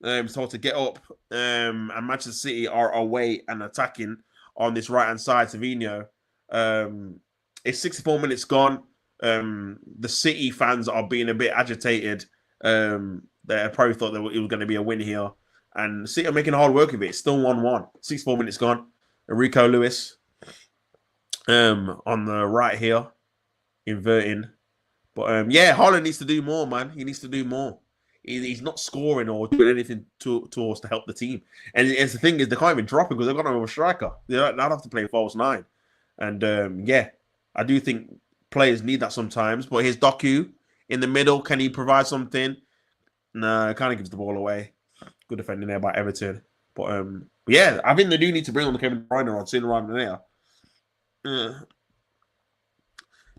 He's told to get up. And Manchester City are away and attacking on this right-hand side, Savinho. It's 64 minutes gone. The City fans are being a bit agitated. They probably thought that it was going to be a win here. And City are making hard work of it. It's still 1-1. 64 minutes gone. Rico Lewis on the right here, inverting. But yeah, Haaland needs to do more, man. He needs to do more. He's not scoring or doing anything to us to help the team. And the thing is, they can't even drop him because they've got no striker. They don't have to play false 9. And yeah, I do think players need that sometimes. But here's Doku in the middle. Can he provide something? No, kind of gives the ball away. Good defending there by Everton. But yeah, I think they do need to bring on the Kevin De Bruyne on sooner rather than later.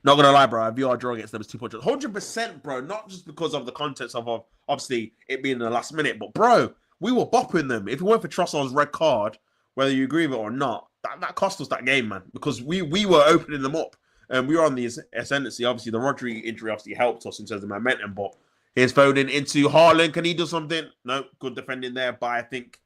Not gonna lie, bro. VR draw against them is 2 points. 100%, bro. Not just because of the context of obviously it being in the last minute, but bro, we were bopping them. If it weren't for Trossard's red card, whether you agree with it or not, that cost us that game, man. Because we were opening them up, and we were on the ascendancy. Obviously, the Rodri injury obviously helped us in terms of momentum. But here's Foden into Haaland. Can he do something? No. Good defending there by I think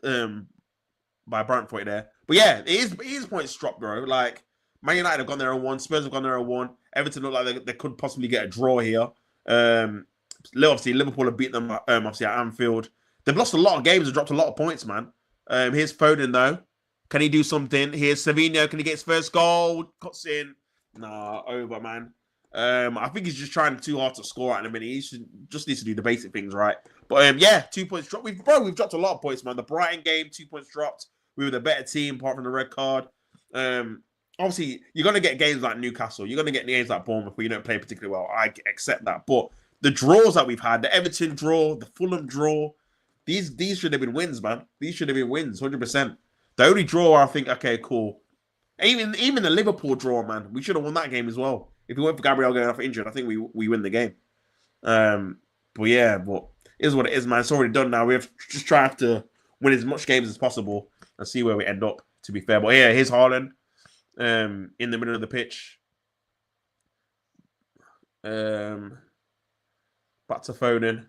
by Brentford there. But yeah, it is points dropped, bro. Like. Man United have gone there and won. Spurs have gone there and won. Everton look like they could possibly get a draw here. Obviously, Liverpool have beat them obviously at Anfield. They've lost a lot of games and dropped a lot of points, man. Here's Foden, though. Can he do something? Here's Savinho. Can he get his first goal? Cuts in. Nah, over, man. I think he's just trying too hard to score at the minute. He just needs to do the basic things right. But yeah, 2 points dropped. We've dropped a lot of points, man. The Brighton game, 2 points dropped. We were the better team, apart from the red card. Obviously, you're going to get games like Newcastle. You're going to get games like Bournemouth where you don't play particularly well. I accept that. But the draws that we've had, the Everton draw, the Fulham draw, these should have been wins, man. These should have been wins, 100%. The only draw, I think, okay, cool. Even the Liverpool draw, man, we should have won that game as well. If it weren't for Gabriel going off injured, I think we win the game. But yeah, but it is what it is, man. It's already done now. We have to just try to win as much games as possible and see where we end up, to be fair. But yeah, here's Haaland. In the middle of the pitch. Back to Foden.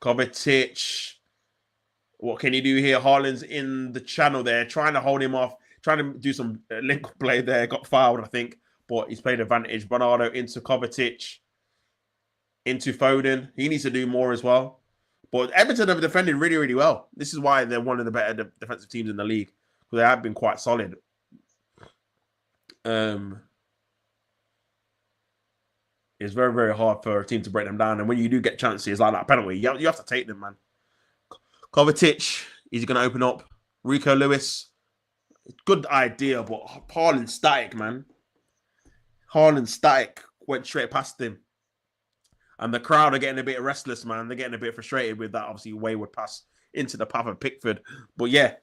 Kovacic. What can he do here? Haaland's in the channel there, trying to hold him off, trying to do some link play there. Got fouled, I think, but he's played advantage. Bernardo into Kovacic. Into Foden. He needs to do more as well. But Everton have defended really, really well. This is why they're one of the better defensive teams in the league. Because they have been quite solid. It's very, very hard for a team to break them down. And when you do get chances like that penalty, you have to take them, man. Kovacic, is he going to open up? Rico Lewis, good idea, but Haaland static, man. Haaland static went straight past him. And the crowd are getting a bit restless, man. They're getting a bit frustrated with that, obviously, wayward pass into the path of Pickford. But yeah,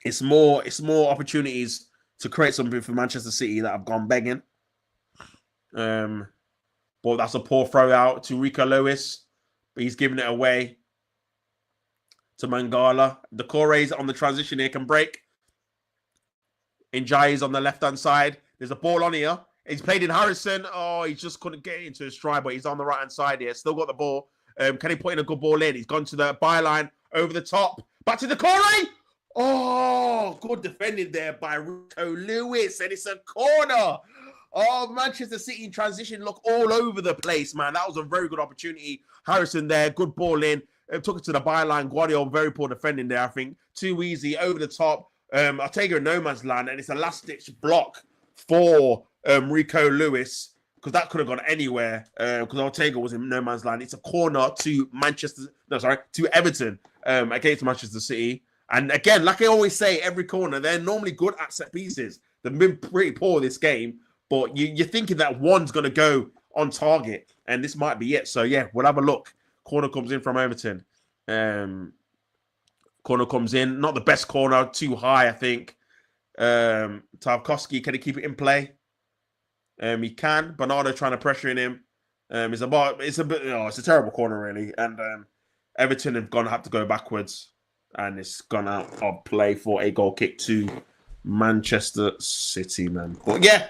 it's more opportunities to create something for Manchester City that have gone begging. But that's a poor throw out to Rico Lewis. But he's giving it away to Mangala. The Corre's on the transition here can break. Njai's on the left-hand side. There's a ball on here. He's played in Harrison. Oh, he just couldn't get into his stride, but he's on the right-hand side here. Still got the ball. Can he put in a good ball in? He's gone to the byline, over the top. Back to the Corre. Oh, good defending there by Rico Lewis. And it's a corner. Oh, Manchester City in transition look all over the place, man. That was a very good opportunity. Harrison there, good ball in. Took it to the byline. Guardiola, very poor defending there, I think. Too easy, over the top. Ortega in no man's land, and it's a last-ditch block for Rico Lewis, because that could have gone anywhere, because Ortega was in no man's land. It's a corner to Everton against Manchester City. And again, like I always say, every corner, they're normally good at set pieces. They've been pretty poor this game, but you're thinking that one's going to go on target, and this might be it. So yeah, we'll have a look. Corner comes in from Everton. Corner comes in. Not the best corner. Too high, I think. Tarkowski, can he keep it in play? He can. Bernardo trying to pressure in him. It's a terrible corner, really. And Everton have have to go backwards, and it's gone out of play for a goal kick to Manchester City, man. But yeah,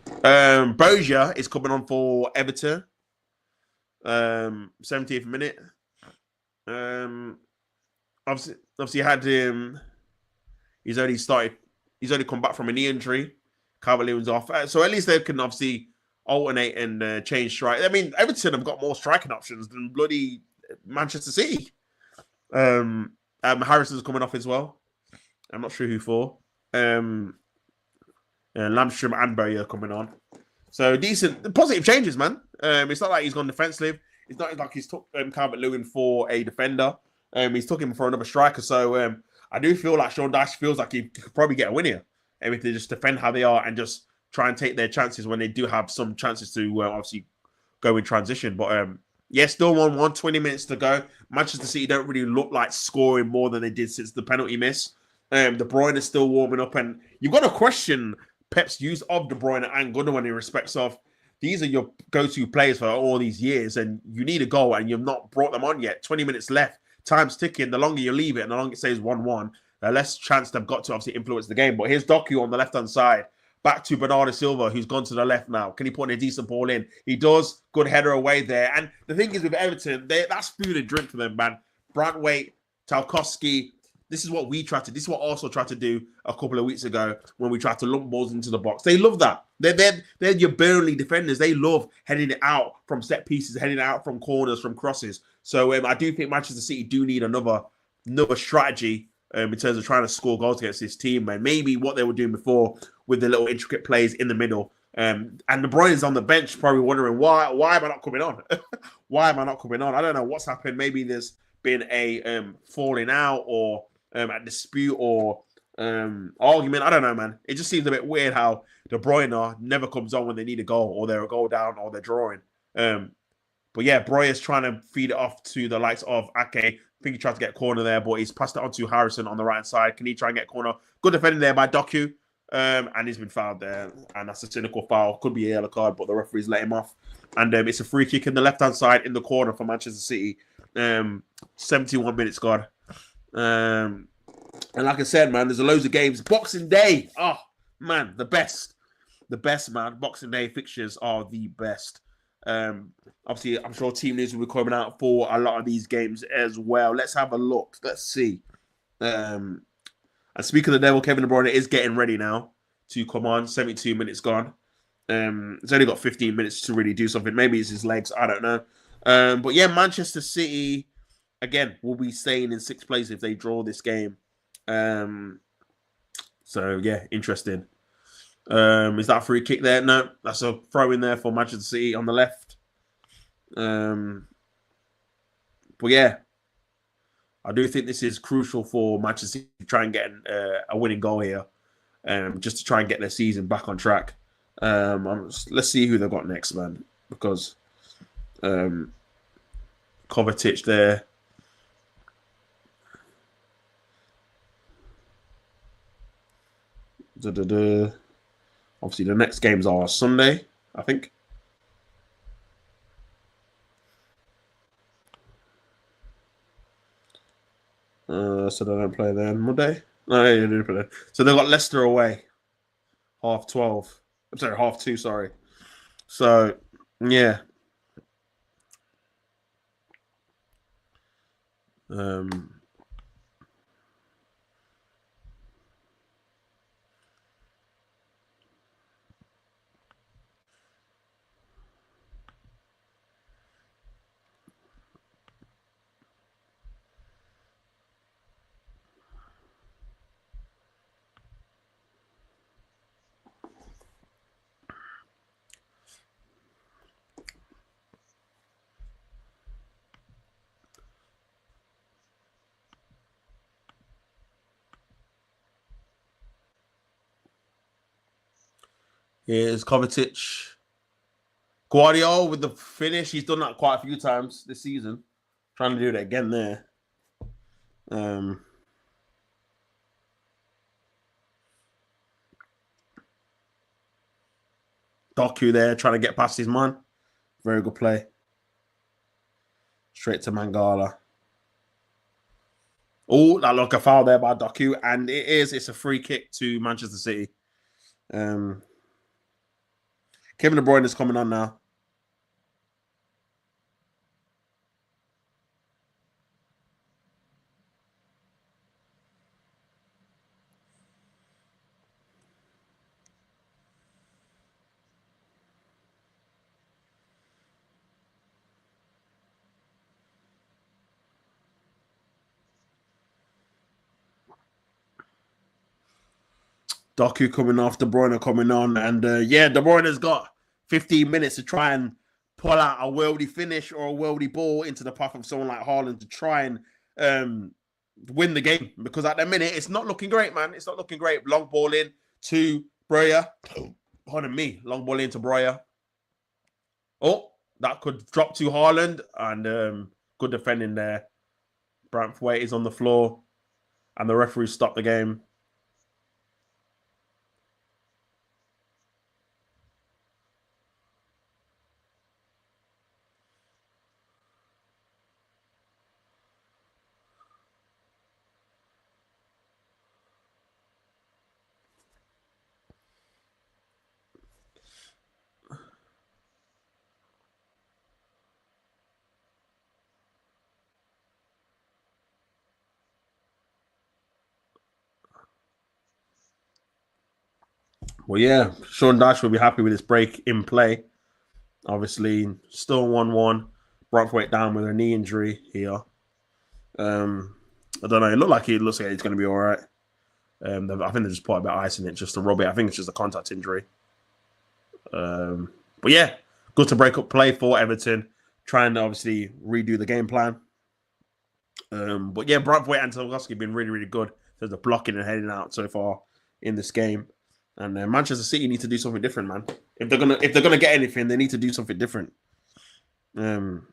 Boja is coming on for Everton. 70th minute. Obviously had him. He's only started. He's only come back from a knee injury. Calvert-Lewin's off, so at least they can obviously alternate and change strike. I mean, Everton have got more striking options than bloody Manchester City. Harrison's coming off as well. I'm not sure who for. Lamstrom and Berry are coming on. So decent, positive changes, man. It's not like he's gone defensive. It's not like he's took Calvert-Lewin for a defender. He's took him for another striker. So I do feel like Sean Dyche feels like he could probably get a win here. If they just defend how they are and just try and take their chances when they do have some chances to obviously go in transition. But yeah, still 1-1, 20 minutes to go. Manchester City don't really look like scoring more than they did since the penalty miss. De Bruyne is still warming up, and you've got to question Pep's use of De Bruyne and Gundogan in respects of these are your go-to players for all these years, and you need a goal, and you've not brought them on yet. 20 minutes left, time's ticking. The longer you leave it, and the longer it says 1-1, the less chance they've got to obviously influence the game. But here's Doku on the left-hand side. Back to Bernardo Silva, who's gone to the left now. Can he put in a decent ball in? He does. Good header away there. And the thing is with Everton, that's food and drink for them, man. Brantwaite, Tarkowski. This is what we tried to. This is what Arsenal tried to do a couple of weeks ago when we tried to lump balls into the box. They love that. They're your Burnley defenders. They love heading it out from set pieces, heading it out from corners, from crosses. So I do think Manchester City do need another strategy in terms of trying to score goals against this team, man. Maybe what they were doing before with the little intricate plays in the middle. And De Bruyne's on the bench, probably wondering why am I not coming on? Why am I not coming on? I don't know what's happened. Maybe there's been a falling out or a dispute or argument. I don't know, man. It just seems a bit weird how De Bruyne never comes on when they need a goal or they're a goal down or they're drawing. But yeah, Breuer's trying to feed it off to the likes of Ake. I think he tried to get a corner there, but he's passed it on to Harrison on the right side. Can he try and get a corner? Good defending there by Doku. And he's been fouled there. And that's a cynical foul. Could be a yellow card, but the referee's let him off. And it's a free kick in the left-hand side in the corner for Manchester City. 71 minutes gone. And like I said, man, there's loads of games. Boxing Day. Oh, man, the best. The best, man. Boxing Day fixtures are the best. Obviously, I'm sure Team News will be coming out for a lot of these games as well. Let's have a look. Let's see. And speaking of the devil, Kevin De Bruyne is getting ready now to come on. 72 minutes gone. He's only got 15 minutes to really do something. Maybe it's his legs. I don't know. But yeah, Manchester City, again, will be staying in sixth place if they draw this game. So yeah, interesting. Is that a free kick there? No, that's a throw in there for Manchester City on the left. But yeah, I do think this is crucial for Manchester City to try and get a winning goal here, just to try and get their season back on track. Let's see who they've got next, man, because Kovacic there. Obviously, the next games are Sunday, I think. So they don't play then Monday. No, they didn't play then. So they've got Leicester away, 12:30. I'm sorry, 2:30. Sorry. So yeah. Here's Kovacic. Guardiola with the finish. He's done that quite a few times this season. Trying to do it again there. Doku there trying to get past his man. Very good play. Straight to Mangala. Oh, that look a foul there by Doku, and it's a free kick to Manchester City. Kevin De Bruyne is coming on now. Doku coming off, De Bruyne coming on, and yeah, De Bruyne's got 15 minutes to try and pull out a worldy finish or a worldy ball into the path of someone like Haaland to try and win the game. Because at the minute, it's not looking great, man. It's not looking great. Long ball in to Breuer. Pardon me. Long ball into Breuer. Oh, that could drop to Haaland, and good defending there. Brentford is on the floor, and the referee stopped the game. Well, yeah, Sean Dash will be happy with this break in play. Obviously, still 1-1. Brentford down with a knee injury here. I don't know. It looks like it's going to be all right. I think they just put a bit of ice in it just to rub it. I think it's just a contact injury. But yeah, good to break up play for Everton. Trying to obviously redo the game plan. But yeah, Brentford and Tarkowski have been really, really good. There's the blocking and heading out so far in this game. And Manchester City need to do something different, man. If they're gonna get anything, they need to do something different. Um,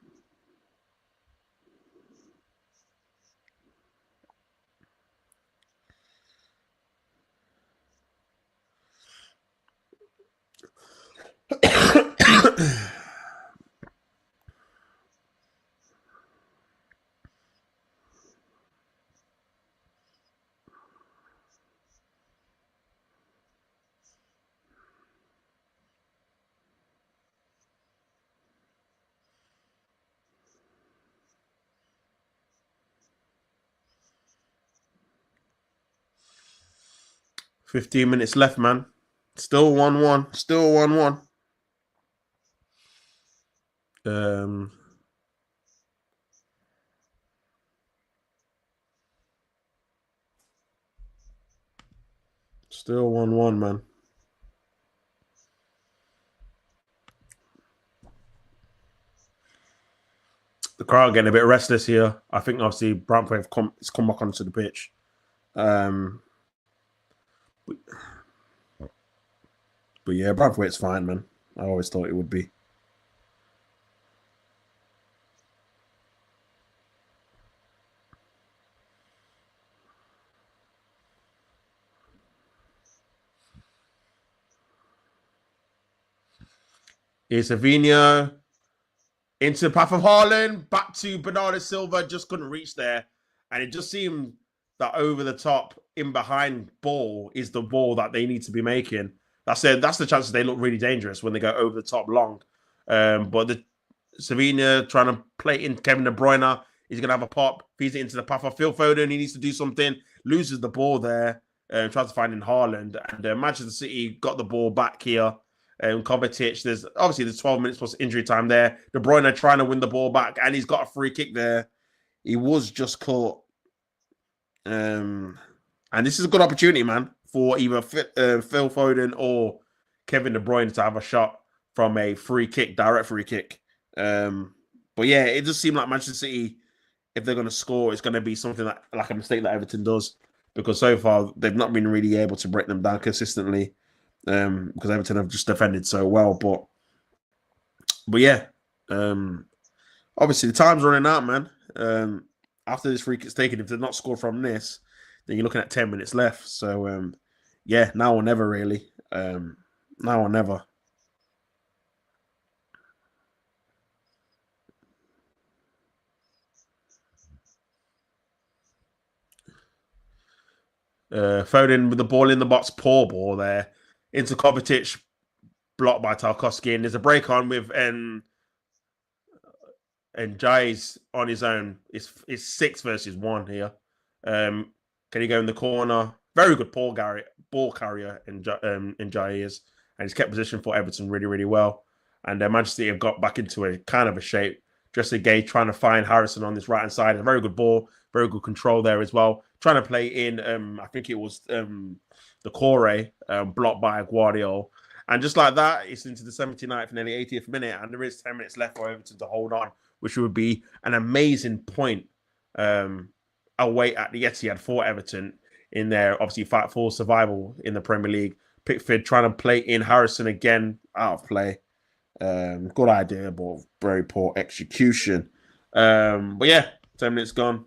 15 minutes left, man. Still 1-1. Still 1-1. Um, Still 1-1, man. The crowd getting a bit restless here. I think obviously Brentford have come back onto the pitch. Um, but, but yeah, Brentford's fine, man. I always thought it would be. Here's Savinho into the path of Haaland, back to Bernardo Silva, just couldn't reach there. And it just seemed that over the top, in behind ball is the ball that they need to be making. That's it. That's the chances they look really dangerous when they go over the top long. But the Savinho trying to play in Kevin De Bruyne. He's going to have a pop, feeds it into the path of Phil Foden. He needs to do something, loses the ball there, tries to find in Haaland. And Manchester City got the ball back here. Kovacic, there's 12 minutes plus injury time there. De Bruyne trying to win the ball back, and he's got a free kick there. He was just caught. And this is a good opportunity, man, for either Phil Foden or Kevin De Bruyne to have a shot from a free kick, direct free kick. But yeah, it just seemed like Manchester City, if they're going to score, it's going to be something like a mistake that Everton does, because so far they've not been really able to break them down consistently. Because Everton have just defended so well, but yeah, obviously the time's running out, man. After this free kick's taken, if they're not scored from this, then you're looking at 10 minutes left. So yeah, now or never, really. Now or never. Foden with the ball in the box, poor ball there. Into Kovacic, blocked by Tarkowski, and there's a break on with and Jai's on his own. It's 6 versus 1 here. Can he go in the corner? Very good ball carrier in Jai is, and he's kept position for Everton really, really well. And Manchester City have got back into a kind of a shape. Jesse Gay trying to find Harrison on this right hand side. A very good ball, very good control there as well. Trying to play in, I think it was the Corey, blocked by Guardiola. And just like that, it's into the 79th and nearly 80th minute, and there is 10 minutes left for Everton to hold on, which would be an amazing point away at the Etihad for Everton in their obviously fight for survival in the Premier League. Pickford trying to play in Harrison again, out of play. Good idea, but very poor execution. But yeah, 10 minutes gone.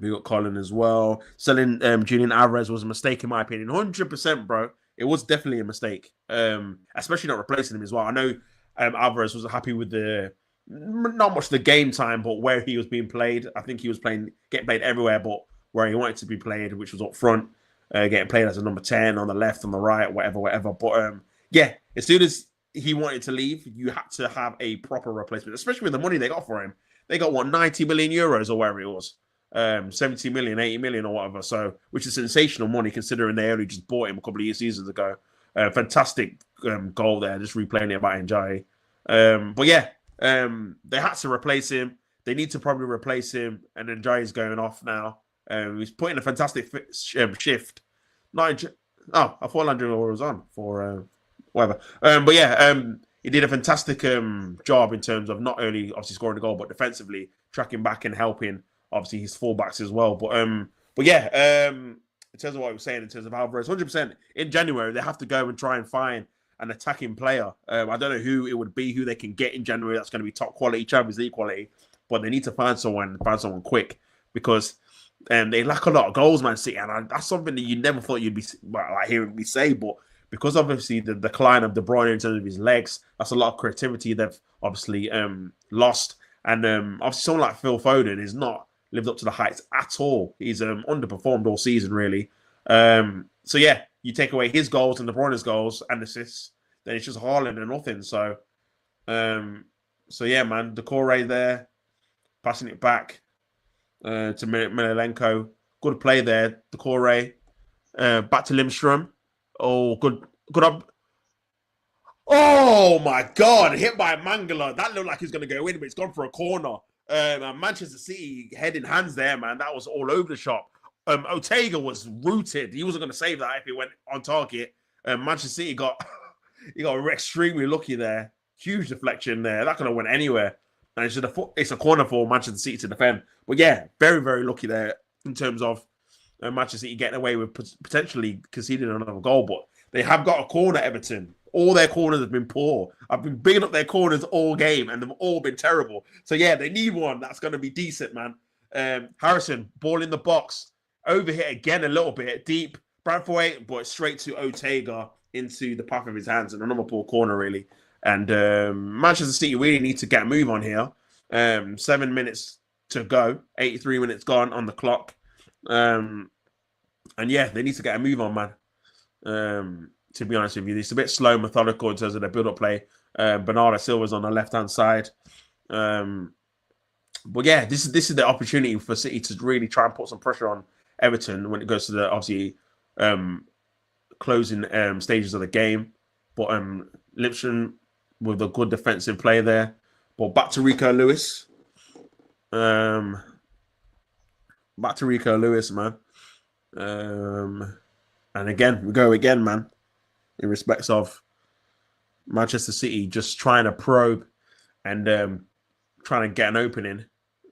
We got Colin as well. Selling Julian Alvarez was a mistake in my opinion. 100%, bro. It was definitely a mistake. Especially not replacing him as well. I know Alvarez was happy with not much the game time, but where he was being played. I think he was getting played everywhere, but where he wanted to be played, which was up front, getting played as a number 10 on the left, on the right, whatever. But yeah, as soon as he wanted to leave, you had to have a proper replacement, especially with the money they got for him. They got, 90 million euros or whatever it was. 70 million, 80 million or whatever. So, which is sensational money considering they only just bought him a couple of seasons ago. Fantastic goal there, just replaying it by Njai. But yeah, they had to replace him. They need to probably replace him, and Njai is going off now. He's putting a fantastic shift. I thought Landry was on for whatever. But yeah, he did a fantastic job in terms of not only obviously scoring the goal, but defensively tracking back and helping obviously his fullbacks as well. But yeah, in terms of what I was saying, in terms of Alvarez, 100% in January they have to go and try and find an attacking player. I don't know who it would be, who they can get in January that's going to be top quality, Champions League quality, but they need to find someone quick because they lack a lot of goals, Man City, and that's something that you never thought you'd be hearing me say, but because obviously the decline of De Bruyne in terms of his legs, that's a lot of creativity they've obviously lost, and obviously someone like Phil Foden is not lived up to the heights at all. He's underperformed all season, really. So yeah, you take away his goals and De Bruyne's goals and assists, then it's just Haaland and nothing. So yeah, man, Decore there, passing it back to Milenko. Good play there, Decore. Back to Lindstrom. Oh, good up. Oh my God! Hit by Mangala. That looked like he's going to go in, but it's gone for a corner. And Manchester City head in hands there, man. That was all over the shop. Ortega was rooted. He wasn't going to save that if he went on target. Manchester City got extremely lucky there. Huge deflection there. That could have went anywhere. And it's a corner for Manchester City to defend. But yeah, very, very lucky there in terms of Manchester City getting away with potentially conceding another goal. But they have got a corner, Everton. All their corners have been poor. I've been bigging up their corners all game, and they've all been terrible. So yeah, they need one that's going to be decent, man. Harrison, ball in the box. Overhit again a little bit. Deep. Brentford, but straight to Ortega into the path of his hands. And another poor corner, really. And Manchester City really need to get a move on here. 7 minutes to go. 83 minutes gone on the clock. And yeah, they need to get a move on, man. To be honest with you, it's a bit slow, methodical in terms of their build-up play. Bernardo Silva's on the left-hand side. But yeah, this is the opportunity for City to really try and put some pressure on Everton when it goes to the obviously closing stages of the game. But Lipson with a good defensive play there. But back to Rico Lewis. Man. And again, we go again, man. In respects of Manchester City just trying to probe and trying to get an opening,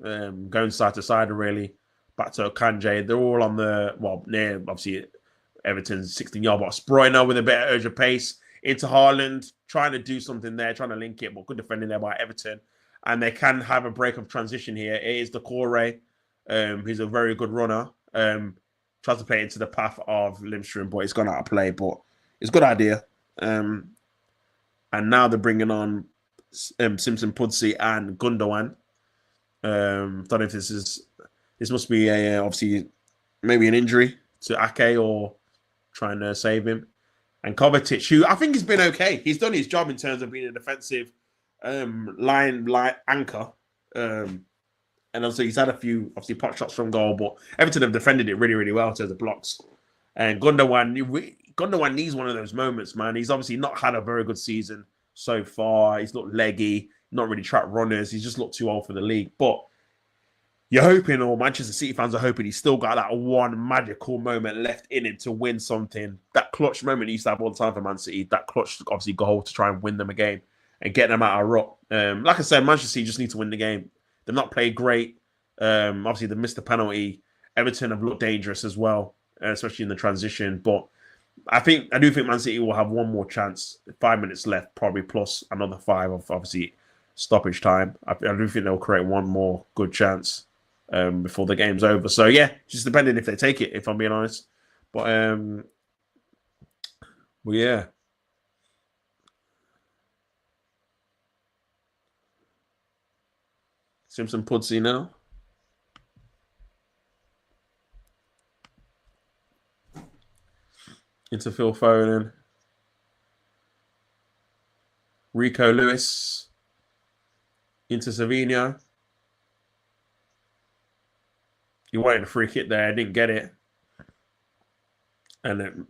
going side to side, really. Back to Kanje. They're all on near, obviously, Everton's 16-yard box. Bruyne with a bit of urgent pace into Haaland, trying to do something there, trying to link it, but good defending there by Everton. And they can have a break of transition here. It is the Corey. He's a very good runner. Tries to play into the path of Lindstrom, but it's gone out of play. But it's a good idea. And now they're bringing on Simpson, Pudsey, and Gundogan. Don't know if this must be obviously maybe an injury to Ake or trying to save him. And Kovacic, who I think has been okay. He's done his job in terms of being a defensive line anchor. And also he's had a few, obviously, pot shots from goal, but Everton have defended it really, really well in terms of blocks. And Gundogan needs one of those moments, man. He's obviously not had a very good season so far. He's looked leggy, not really track runners. He's just looked too old for the league. But you're hoping, or Manchester City fans are hoping, he's still got that one magical moment left in him to win something. That clutch moment he used to have all the time for Man City. That clutch, obviously, goal to try and win them a game and get them out of rut. Like I said, Manchester City just need to win the game. They've not played great. Obviously, they missed the penalty. Everton have looked dangerous as well, especially in the transition. But I do think Man City will have one more chance. 5 minutes left, probably plus another 5 of obviously stoppage time. I do think they'll create one more good chance before the game's over. So yeah, just depending if they take it, if I'm being honest. But yeah. Simpson Pudsey now. Into Phil Foden. Rico Lewis. Into Savinho. He wanted a free kick there, didn't get it. And then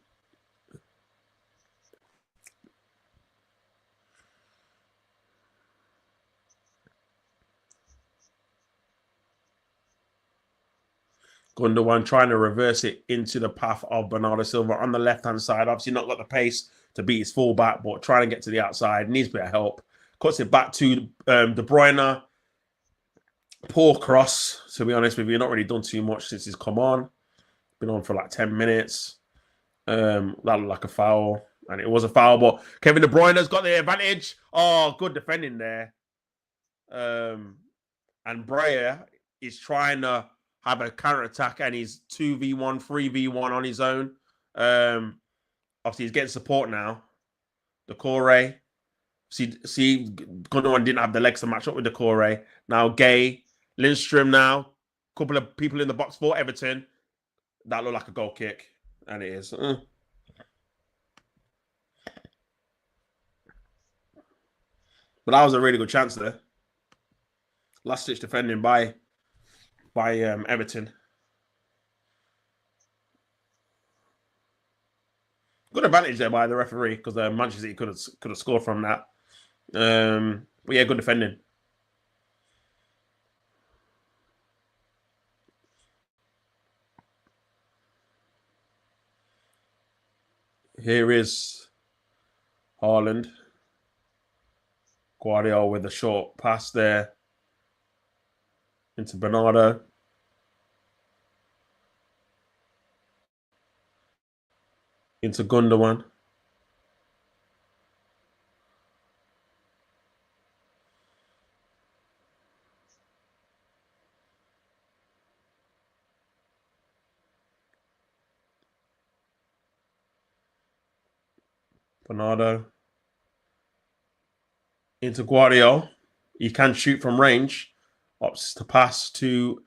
Gundogan trying to reverse it into the path of Bernardo Silva on the left-hand side. Obviously not got the pace to beat his fullback, but trying to get to the outside. Needs a bit of help. Cuts it back to De Bruyne. Poor cross, to be honest with you. Not really done too much since he's come on. Been on for like 10 minutes. That looked like a foul. And it was a foul, but Kevin De Bruyne's got the advantage. Oh, good defending there. And Breyer is trying to have a counter-attack, and he's 2v1, 3v1 on his own. Obviously, he's getting support now. Decore. See, Gundogan didn't have the legs to match up with Decore. Now, Gay, Lindstrom now. Couple of people in the box for Everton. That looked like a goal kick, and it is. But that was a really good chance there. Last-ditch defending by Everton. Good advantage there by the referee, because Manchester City could have scored from that. But yeah, good defending. Here is Haaland. Guardiola with a short pass there into Bernardo. Into Gundogan. Bernardo. Into Guardiola. He can shoot from range. Opts to pass to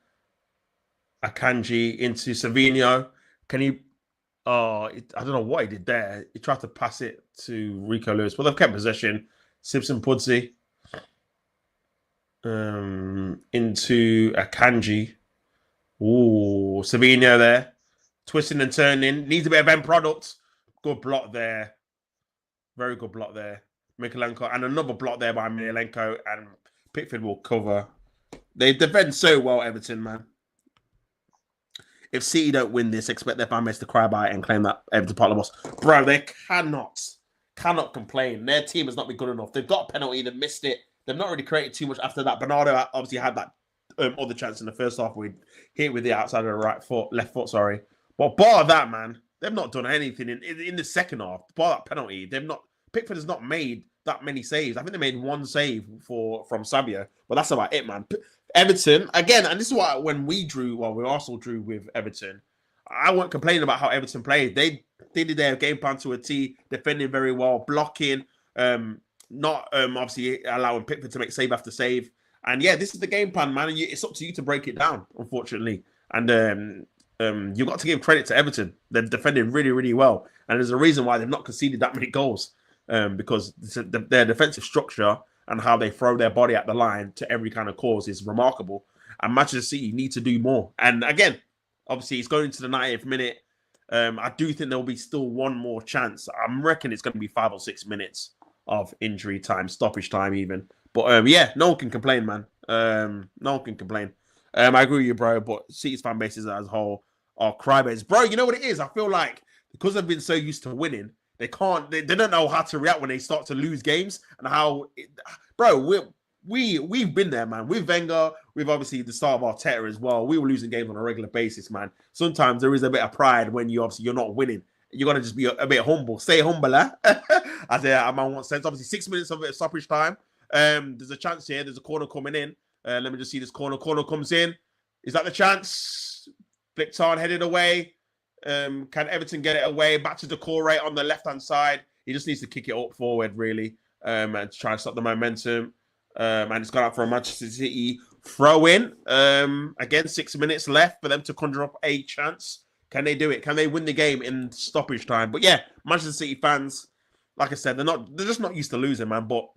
Akanji into Savinho. Can he... I don't know what he did there. He tried to pass it to Rico Lewis, but they've kept possession. Simpson Pudsey into Akanji. Ooh, Savinho there. Twisting and turning. Needs a bit of end product. Good block there. Very good block there. Mikalenko. And another block there by Mikalenko. And Pickford will cover. They defend so well, Everton, man. If City don't win this, expect their fan base to cry about it and claim that Everton part of the loss. Bro, they cannot complain. Their team has not been good enough. They've got a penalty, they've missed it. They've not really created too much after that. Bernardo obviously had that other chance in the first half where he hit with the outside of the left foot, sorry. But bar that, man, they've not done anything in the second half. Bar that penalty, Pickford has not made that many saves. I think they made one save from Sabio, but that's about it, man. Everton, again, and this is why when Arsenal drew with Everton, I weren't complaining about how Everton played. They did their game plan to a T, defending very well, blocking, not obviously allowing Pickford to make save after save. And yeah, this is the game plan, man. And it's up to you to break it down, unfortunately. And you've got to give credit to Everton. They've defended really, really well, and there's a reason why they've not conceded that many goals. Because their defensive structure and how they throw their body at the line to every kind of cause is remarkable. And Manchester City need to do more. And again, obviously, it's going into the 90th minute. I do think there will be still one more chance. I'm reckon it's going to be 5 or 6 minutes of injury time, stoppage time even. But yeah, no one can complain, man. No one can complain. I agree with you, bro. But City's fan bases as a whole are crybabies. Bro, you know what it is? I feel like because they've been so used to winning, they don't know how to react when they start to lose games and we've been there, man. With Wenger, with obviously the start of Arteta as well. We were losing games on a regular basis, man. Sometimes there is a bit of pride when you're not winning. You got to just be a bit humble. Stay humble, eh? As a man once said. Obviously, 6 minutes of stoppage time. There's a chance here. There's a corner coming in. Let me just see this corner. Corner comes in. Is that the chance? Flicked on, headed away. Can Everton get it away? Back to Decore on the left-hand side. He just needs to kick it up forward, really, and try and stop the momentum. And it's gone out for a Manchester City throw in. Again, 6 minutes left for them to conjure up a chance. Can they do it? Can they win the game in stoppage time? But yeah, Manchester City fans, like I said, they're just not used to losing, man. But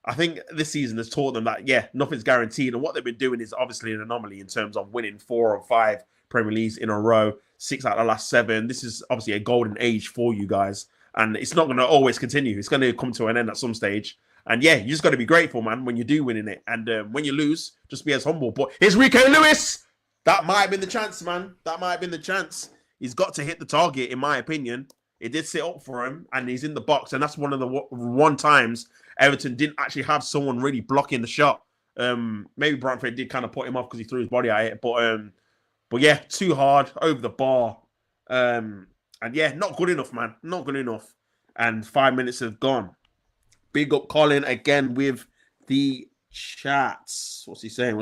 I think this season has taught them that, yeah, nothing's guaranteed. And what they've been doing is obviously an anomaly in terms of winning 4 or 5 Premier Leagues in a row, 6 out of the last 7. This is obviously a golden age for you guys. And it's not going to always continue. It's going to come to an end at some stage. And yeah, you just got to be grateful, man, when you do winning it. And when you lose, just be as humble. But here's Rico Lewis. That might have been the chance, man. That might have been the chance. He's got to hit the target, in my opinion. It did sit up for him, and he's in the box. And that's one of the one times Everton didn't actually have someone really blocking the shot. Maybe Brentford did kind of put him off because he threw his body at it. But yeah, too hard, over the bar. And yeah, not good enough, man. Not good enough. And 5 minutes have gone. Big up Colin again with the chats. What's he saying?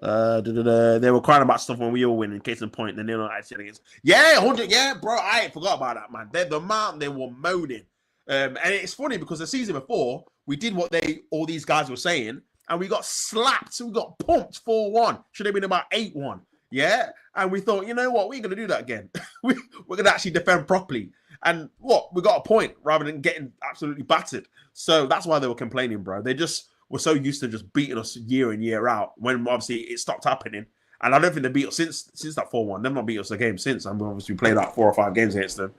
They were crying about stuff when we all win. In case in point, then they're not actually against. Yeah, 100. Yeah, bro, I forgot about that, man. The amount they were moaning, and it's funny because the season before we did what all these guys were saying, and we got slapped. We got pumped 4-1. Should have been about 8-1. Yeah, and we thought, you know what, we're gonna do that again. we're gonna actually defend properly. And what? We got a point rather than getting absolutely battered. So that's why they were complaining, bro. They just were so used to just beating us year in, year out when obviously it stopped happening. And I don't think they beat us since that 4-1. They've not beat us a game since. And we've obviously played like 4 or 5 games against them.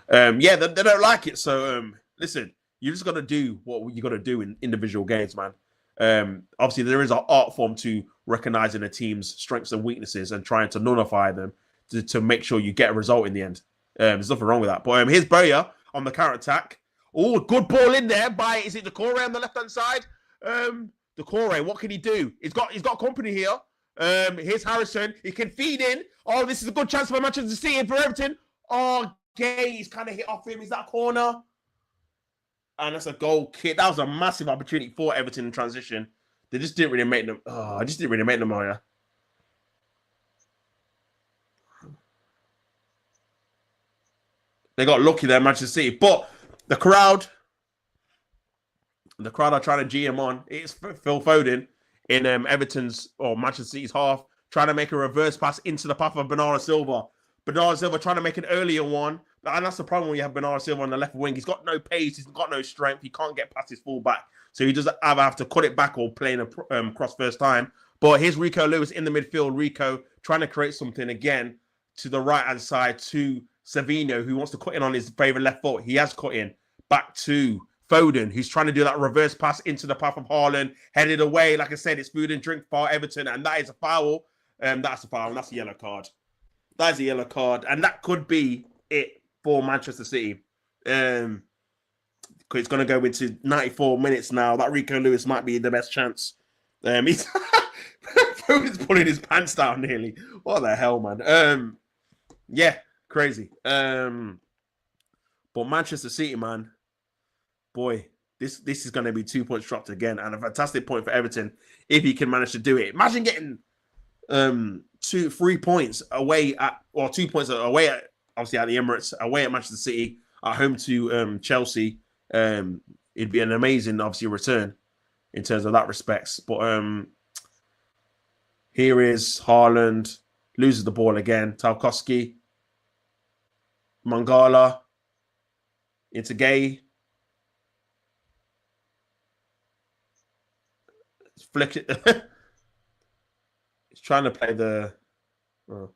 Yeah, they don't like it. So listen, you just got to do what you got to do in individual games, man. Obviously, there is an art form to recognizing a team's strengths and weaknesses and trying to nullify them to make sure you get a result in the end. There's nothing wrong with that. But here's Boya on the counter-attack. Oh, good ball in there by, is it Decore on the left-hand side? Decore, what can he do? He's got company here. Here's Harrison. He can feed in. Oh, this is a good chance for Manchester City and for Everton. Oh, Gay, he's kind of hit off him. Is that corner? And that's a goal kick. That was a massive opportunity for Everton in transition. They just didn't really make them. Oh, I just didn't really make them, Boya. They got lucky there, Manchester City. But the crowd are trying to G him on. It's Phil Foden in Everton's or Manchester City's half, trying to make a reverse pass into the path of Bernardo Silva. Bernardo Silva trying to make an earlier one. And that's the problem when you have Bernardo Silva on the left wing. He's got no pace. He's got no strength. He can't get past his fullback. So he just either have to cut it back or play in a cross first time. But here's Rico Lewis in the midfield. Rico trying to create something again to the right-hand side to Savino, who wants to cut in on his favourite left foot. He has cut in. Back to Foden, who's trying to do that reverse pass into the path of Haaland. Headed away. Like I said, it's food and drink for Everton. And that is a foul. That's a foul. And that's a yellow card. That is a yellow card. And that could be it for Manchester City. Because it's going to go into 94 minutes now. That Rico Lewis might be the best chance. He's Foden's pulling his pants down nearly. What the hell, man? Yeah. Crazy. But Manchester City, man, boy, this is going to be 2 points dropped again, and a fantastic point for Everton if he can manage to do it. Imagine getting 3 points away at, or 2 points away at, obviously at the Emirates, away at Manchester City, at home to Chelsea. It'd be an amazing, obviously, return in terms of that respects. But here is Haaland. Loses the ball again. Tarkowski. Mangala. Into Gay. Flick it. He's trying to play the... Oh.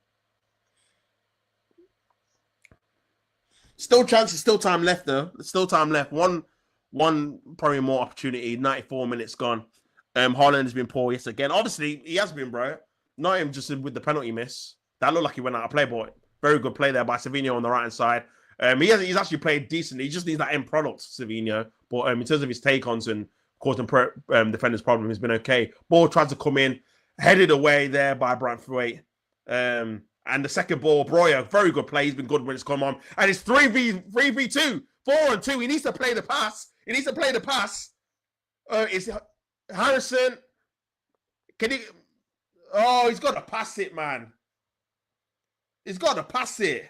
Still chances, still time left though. Still time left. One probably more opportunity. 94 minutes gone. Haaland has been poor yet again. Obviously, he has been, bro. Not him just with the penalty miss. That looked like he went out of play, but very good play there by Savinho on the right hand side. He's actually played decently. He just needs that end product, Savinho. But in terms of his take-ons and causing defenders problem, he's been okay. Ball tried to come in, headed away there by Brentford. And the second ball, Breuer, very good play. He's been good when it's come on. And it's 3v2, 4-2. He needs to play the pass. It's Harrison. Can he? Oh, he's got to pass it, man. He's got to pass it.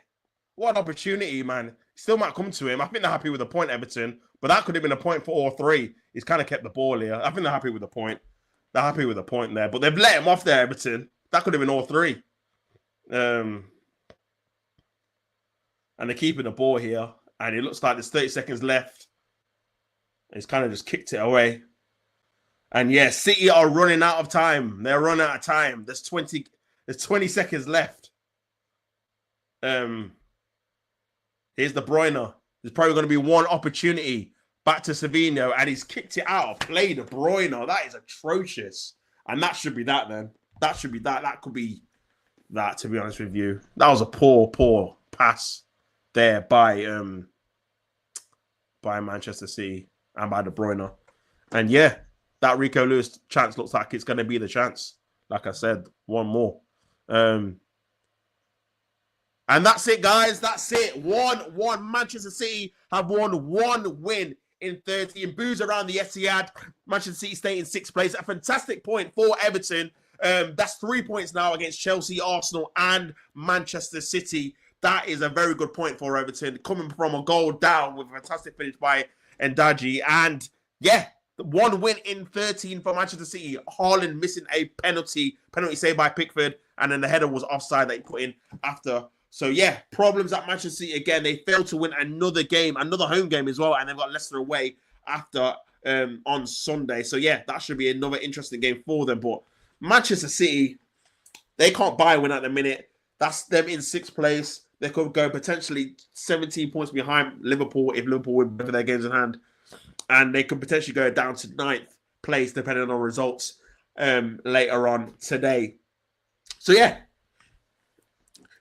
What an opportunity, man. Still might come to him. I think they're happy with the point, Everton. But that could have been a point for all three. He's kind of kept the ball here. I think they're happy with the point. They're happy with the point there. But they've let him off there, Everton. That could have been all three. And they're keeping the ball here. And it looks like there's 30 seconds left. He's kind of just kicked it away. And yeah, City are running out of time. They're running out of time. There's 20 seconds left. Here's De Bruyne. There's probably going to be one opportunity back to Savinho, and he's kicked it out of play. De Bruyne. That is atrocious. And that should be that then. That should be that. That could be that, to be honest with you. That was a poor pass there by Manchester City and by De Bruyne. And yeah, that Rico Lewis chance looks like it's going to be the chance. Like I said, one more. And that's it, guys. That's it. 1-1. Manchester City have won one win in 30. And boos around the Etihad. Manchester City stay in 6th place. A fantastic point for Everton. That's 3 points now against Chelsea, Arsenal, and Manchester City. That is a very good point for Everton. Coming from a goal down with a fantastic finish by Ndaji. And yeah, one win in 13 for Manchester City. Haaland missing a penalty saved by Pickford. And then the header was offside that he put in after. So yeah, problems at Manchester City again. They failed to win another game, another home game as well. And they've got Leicester away after on Sunday. So yeah, that should be another interesting game for them. But Manchester City, they can't buy a win at the minute. That's them in 6th place. They could go potentially 17 points behind Liverpool if Liverpool win both of their games in hand. And they could potentially go down to 9th place depending on results later on today. So yeah,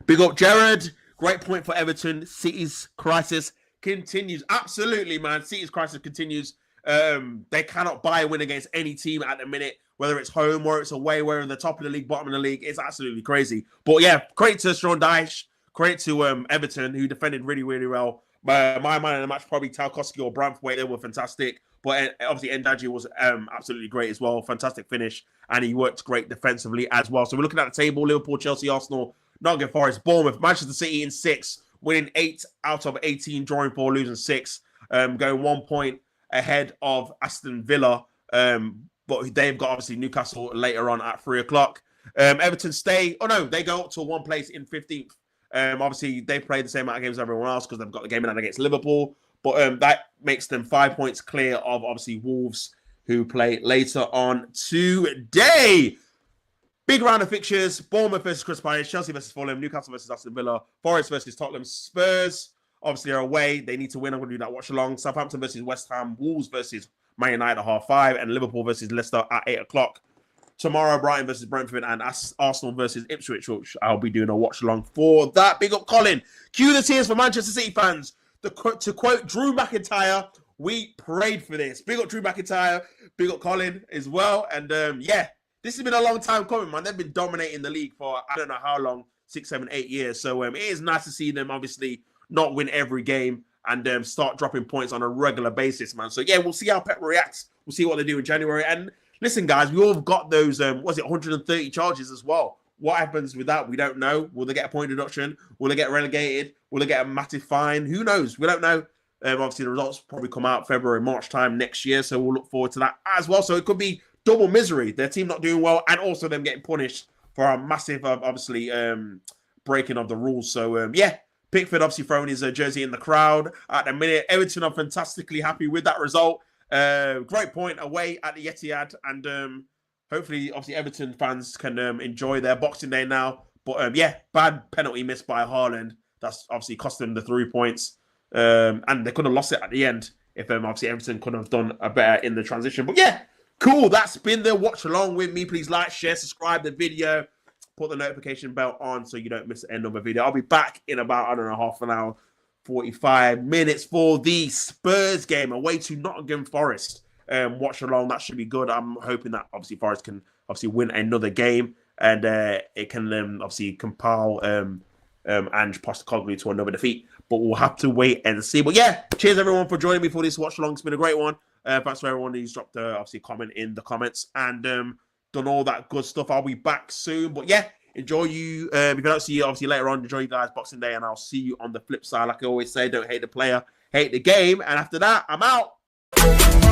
big up Jared. Great point for Everton. City's crisis continues. Absolutely, man. City's crisis continues. They cannot buy a win against any team at the minute, whether it's home or it's away, whether they're top of the league, bottom of the league. It's absolutely crazy. But yeah, great to Sean Dyche. Great to Everton, who defended really, really well. My man in the match, probably Tarkowski or Brentford. They were fantastic. But obviously, Ndaji was absolutely great as well. Fantastic finish. And he worked great defensively as well. So we're looking at the table. Liverpool, Chelsea, Arsenal, Nottingham Forest, Bournemouth, Manchester City in 6, winning 8 out of 18, drawing 4, losing 6, going 1 point ahead of Aston Villa. But they've got obviously Newcastle later on at 3 o'clock. Everton stay. Oh no, they go up to 1 place in 15th. Obviously, they play the same amount of games as everyone else because they've got the game in hand against Liverpool. But that makes them 5 points clear of obviously Wolves, who play later on today. Big round of fixtures. Bournemouth versus Crystal Palace, Chelsea versus Fulham, Newcastle versus Aston Villa, Forest versus Tottenham, Spurs. Obviously, they're away. They need to win. I'm going to do that watch along. Southampton versus West Ham, Wolves versus Man United at 5:30, and Liverpool versus Leicester at 8 o'clock. Tomorrow, Brighton versus Brentford and Arsenal versus Ipswich, which I'll be doing a watch along for that. Big up, Colin. Cue the tears for Manchester City fans. To quote Drew McIntyre, we prayed for this. Big up Drew McIntyre. Big up Colin as well. And yeah, this has been a long time coming, man. They've been dominating the league for I don't know how long, 6, 7, 8 years. So it is nice to see them obviously not win every game and start dropping points on a regular basis, man. So yeah, we'll see how Pep reacts. We'll see what they do in January. And listen, guys, we all got those, 130 charges as well. What happens with that? We don't know. Will they get a point deduction? Will they get relegated? Will they get a massive fine? Who knows? We don't know. Obviously, the results probably come out February, March time next year. So we'll look forward to that as well. So it could be double misery. Their team not doing well and also them getting punished for a massive, obviously, breaking of the rules. So, yeah, Pickford obviously throwing his jersey in the crowd at the minute. Everton are fantastically happy with that result. Great point away at the Etihad. And hopefully, obviously, Everton fans can enjoy their Boxing Day now. But, yeah, bad penalty missed by Haaland. That's obviously cost them the 3 points. And they could have lost it at the end if obviously Everton could have done a better in the transition. But, yeah, cool. That's been the watch along with me. Please like, share, subscribe the video. Put the notification bell on so you don't miss the end of the video. I'll be back in about, I don't know, half an hour, 45 minutes for the Spurs game away to Nottingham Forest. Watch along. That should be good. I'm hoping that obviously Forest can obviously win another game and it can obviously compile Ange Postecoglou to another defeat. But we'll have to wait and see. But yeah, cheers everyone for joining me for this watch along. It's been a great one. Thanks for everyone who's dropped obviously a comment in the comments and done all that good stuff. I'll be back soon. But yeah, enjoy you. If I don't see you obviously later on, enjoy you guys Boxing Day, and I'll see you on the flip side. Like I always say, don't hate the player, hate the game. And after that, I'm out.